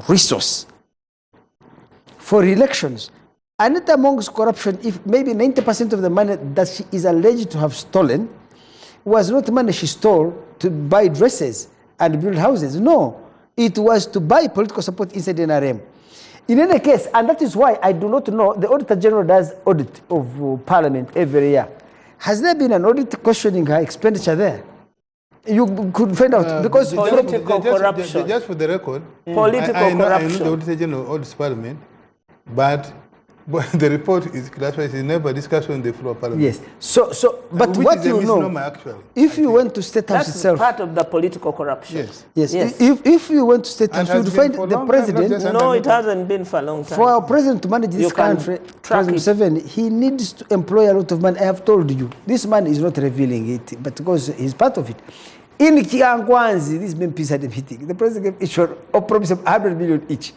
S5: resource for elections. Anita Among's corruption, if maybe 90% of the money that she is alleged to have stolen was not money she stole to buy dresses and build houses. No, it was to buy political support inside NRM. In any case, and that is why I do not know, the Auditor General does audit of Parliament every year. Has there been an audit questioning her expenditure there? You could find out, because
S6: political corruption.
S4: Just for the record,
S6: political corruption.
S4: I know the Auditor General audits Parliament, but the report is classified. It's never discussed on the floor of Parliament.
S5: Yes. But what you know,
S4: actually,
S5: if you went to State House
S6: that's
S5: itself,
S6: part of the political corruption.
S5: Yes. If you went to State House, you would find the president.
S6: No, it hasn't been for a long time.
S5: For our president to manage this country, President Museveni, he needs to employ a lot of money. I have told you, this man is not revealing it, but because he's part of it. In Kiangwanzi, these MPs had a meeting. The president gave each one a promise of 100 million each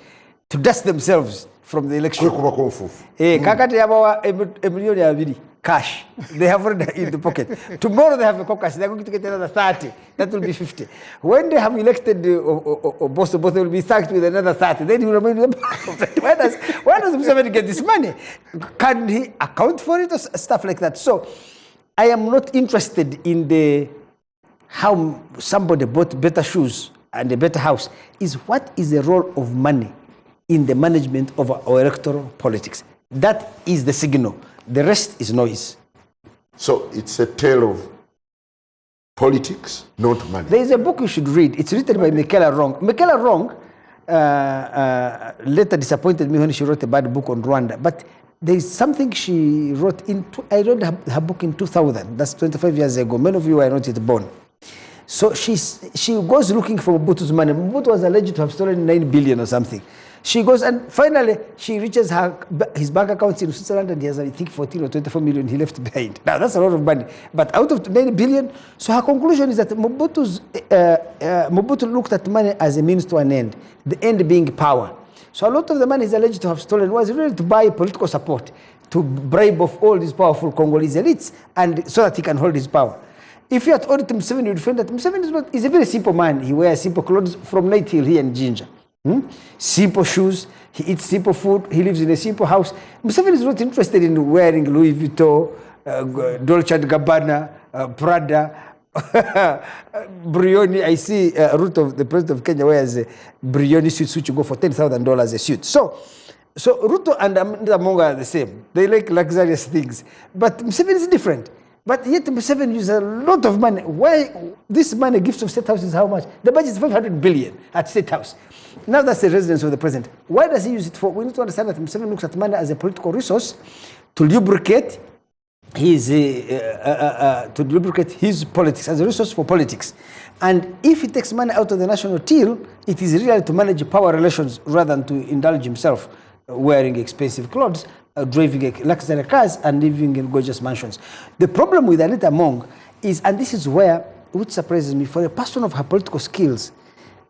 S5: to dust themselves from the election. Kakati yabawa a million cash. They have already in the pocket. Tomorrow they have a caucus. They're going to get another 30. That will be 50. When they have elected both they will be sacked with another 30. Then he will remain. Where does Museveni get this money? Can he account for it or stuff like that? So I am not interested in how somebody bought better shoes and a better house. What is the role of money in the management of our electoral politics? That is the signal. The rest is noise.
S3: So it's a tale of politics, not money.
S5: There is a book you should read. It's written by Michaela Wrong. Michaela Wrong later disappointed me when she wrote a bad book on Rwanda. But there is something she wrote I read her book in 2000. That's 25 years ago. Many of you were not yet born. So she goes looking for Mobutu's money. Mobutu was alleged to have stolen 9 billion or something. She goes and finally she reaches his bank account in Switzerland and he has, I think, 14 or 24 million he left behind. Now that's a lot of money. But out of 9 billion, so her conclusion is that Mobutu looked at money as a means to an end, the end being power. So a lot of the money he's alleged to have stolen was really to buy political support, to bribe off all these powerful Congolese elites, and so that he can hold his power. If you had audited Museveni, you would find that Museveni is a very simple man. He wears simple clothes from night till here in Jinja. Simple shoes, he eats simple food, he lives in a simple house. Museveni is not interested in wearing Louis Vuitton, Dolce & Gabbana, Prada, Brioni, I see Ruto, the president of Kenya, wears Brioni suits which go for $10,000 a suit. So Ruto and Mwenda are the same. They like luxurious things. But Museveni is different. But yet Museveni uses a lot of money. Why this money gives to State House is how much? The budget is 500 billion at State House. Now that's the residence of the president. Why does he use it for? We need to understand that Museveni looks at money as a political resource to lubricate his politics, as a resource for politics. And if he takes money out of the national till, it is really to manage power relations rather than to indulge himself wearing expensive clothes, driving luxury cars, and living in gorgeous mansions. The problem with Anita Among is, and this is which surprises me, for a person of her political skills,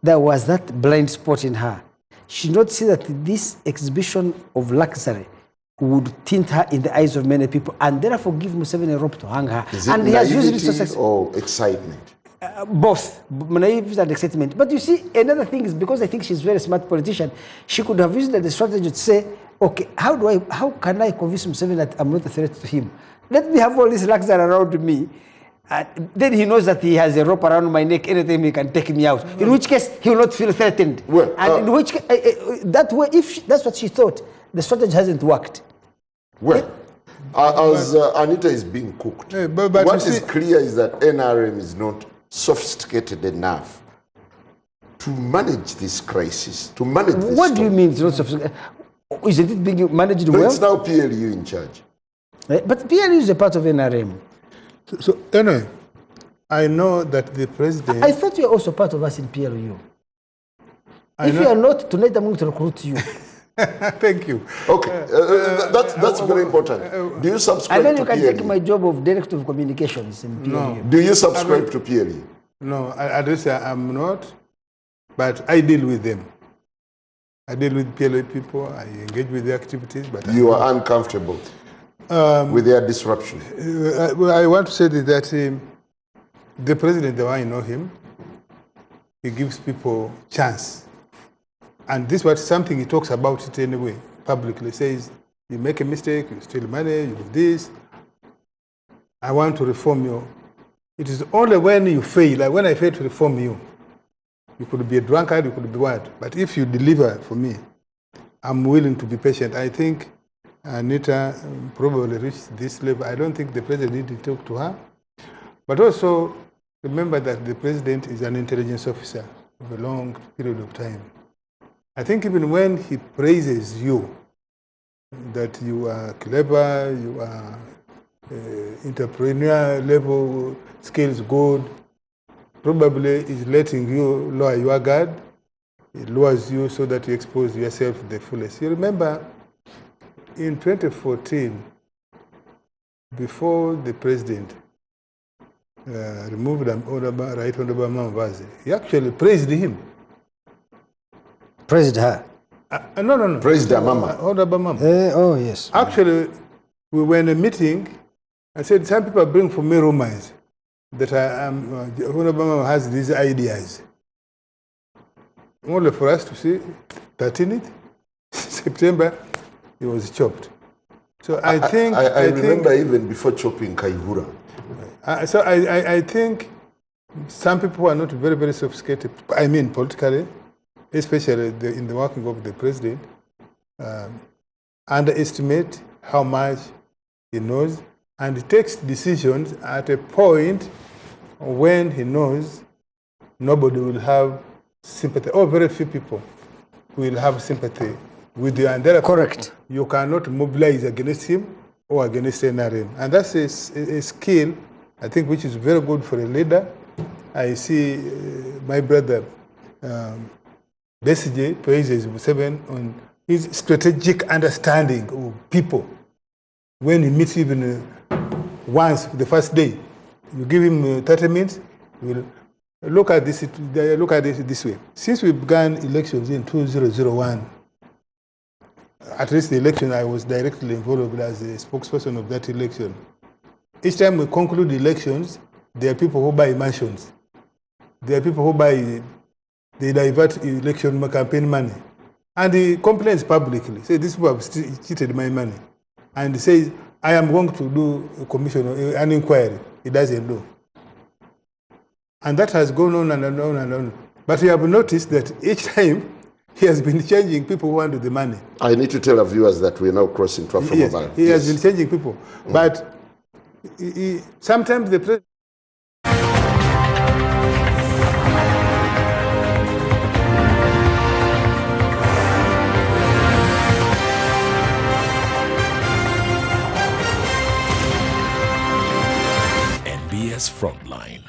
S5: there was that blind spot in her. She did not see that this exhibition of luxury would tint her in the eyes of many people, and therefore give Museveni a rope to hang her.
S3: Is it
S5: and he has used it to
S3: naivety or excitement?
S5: Both, naivety and excitement. But you see, another thing is, because I think she's a very smart politician, she could have used the strategy to say, okay, how can I convince Museveni that I'm not a threat to him? Let me have all this luxury around me. Then he knows that he has a rope around my neck anytime he can take me out. In which case, he will not feel threatened.
S3: Well,
S5: and in which that way, if that's what she thought, the strategy hasn't worked.
S3: Well, as Anita is being cooked,
S4: but
S3: what is clear is that NRM is not sophisticated enough to manage this crisis, to manage this.
S5: What do you mean it's not sophisticated? Isn't it being managed well?
S3: It's now PLU in charge.
S5: But PLU is a part of NRM.
S4: So anyway, I know that the president...
S5: I thought you were also part of us in PLU. If you are not, tonight I'm going to recruit you.
S4: Thank you.
S3: Okay, that's very important. Do you subscribe to PLU?
S5: And then you can take my job of Director of Communications in PLU.
S4: No.
S3: Do you subscribe to PLU?
S4: No, I don't say I'm not, but I deal with them. I deal with PLU people, I engage with their activities, but...
S3: You are uncomfortable with their disruption?
S4: I want to say that the president, the way I know him, he gives people chance. And this was something he talks about it anyway, publicly. Says, you make a mistake, you steal money, you do this. I want to reform you. It is only when you fail, like when I fail to reform you, you could be a drunkard, you could be what. But if you deliver for me, I'm willing to be patient. I think Anita probably reached this level. I don't think the president needed to talk to her. But also, remember that the president is an intelligence officer of a long period of time. I think even when he praises you, that you are clever, you are entrepreneur level, skills good, probably is letting you lower your guard. It lowers you so that you expose yourself to the fullest. You remember in 2014, before the president removed Right Honorable Mambazi, he actually praised him.
S5: Praised her?
S4: No.
S3: Praised her mama.
S4: Honorable Mama.
S5: Oh, yes.
S4: Actually, we were in a meeting. I said, some people bring for me rumors that Honorable Mama has these ideas. Only for us to see 13th September, he was chopped. So I think...
S3: I remember even before chopping Kaihura.
S4: So I think some people are not very, very sophisticated, I mean politically, especially in the working of the president, underestimate how much he knows, and he takes decisions at a point when he knows nobody will have sympathy, or very few people will have sympathy with you. And therefore,
S5: correct.
S4: You cannot mobilize against him or against NRM. And that's a skill, I think, which is very good for a leader. I see my brother, Besije, praises Museveni on his strategic understanding of people. When he meets even once, the first day, you give him 30 minutes, he will look at this way. Since we began elections in 2001, at least the election I was directly involved as a spokesperson of that election. Each time we conclude elections, there are people who buy mansions. There are people who they divert election campaign money. And he complains publicly, say, these people have cheated my money. And he says, I am going to do a commission, an inquiry. He doesn't do. And that has gone on and on and on. But we have noticed that each time he has been changing people who want the money.
S3: I need to tell our viewers that we're now crossing Trafford
S4: Yes,
S3: Mobile.
S4: he has been changing people. But sometimes the president
S1: NBS Frontline.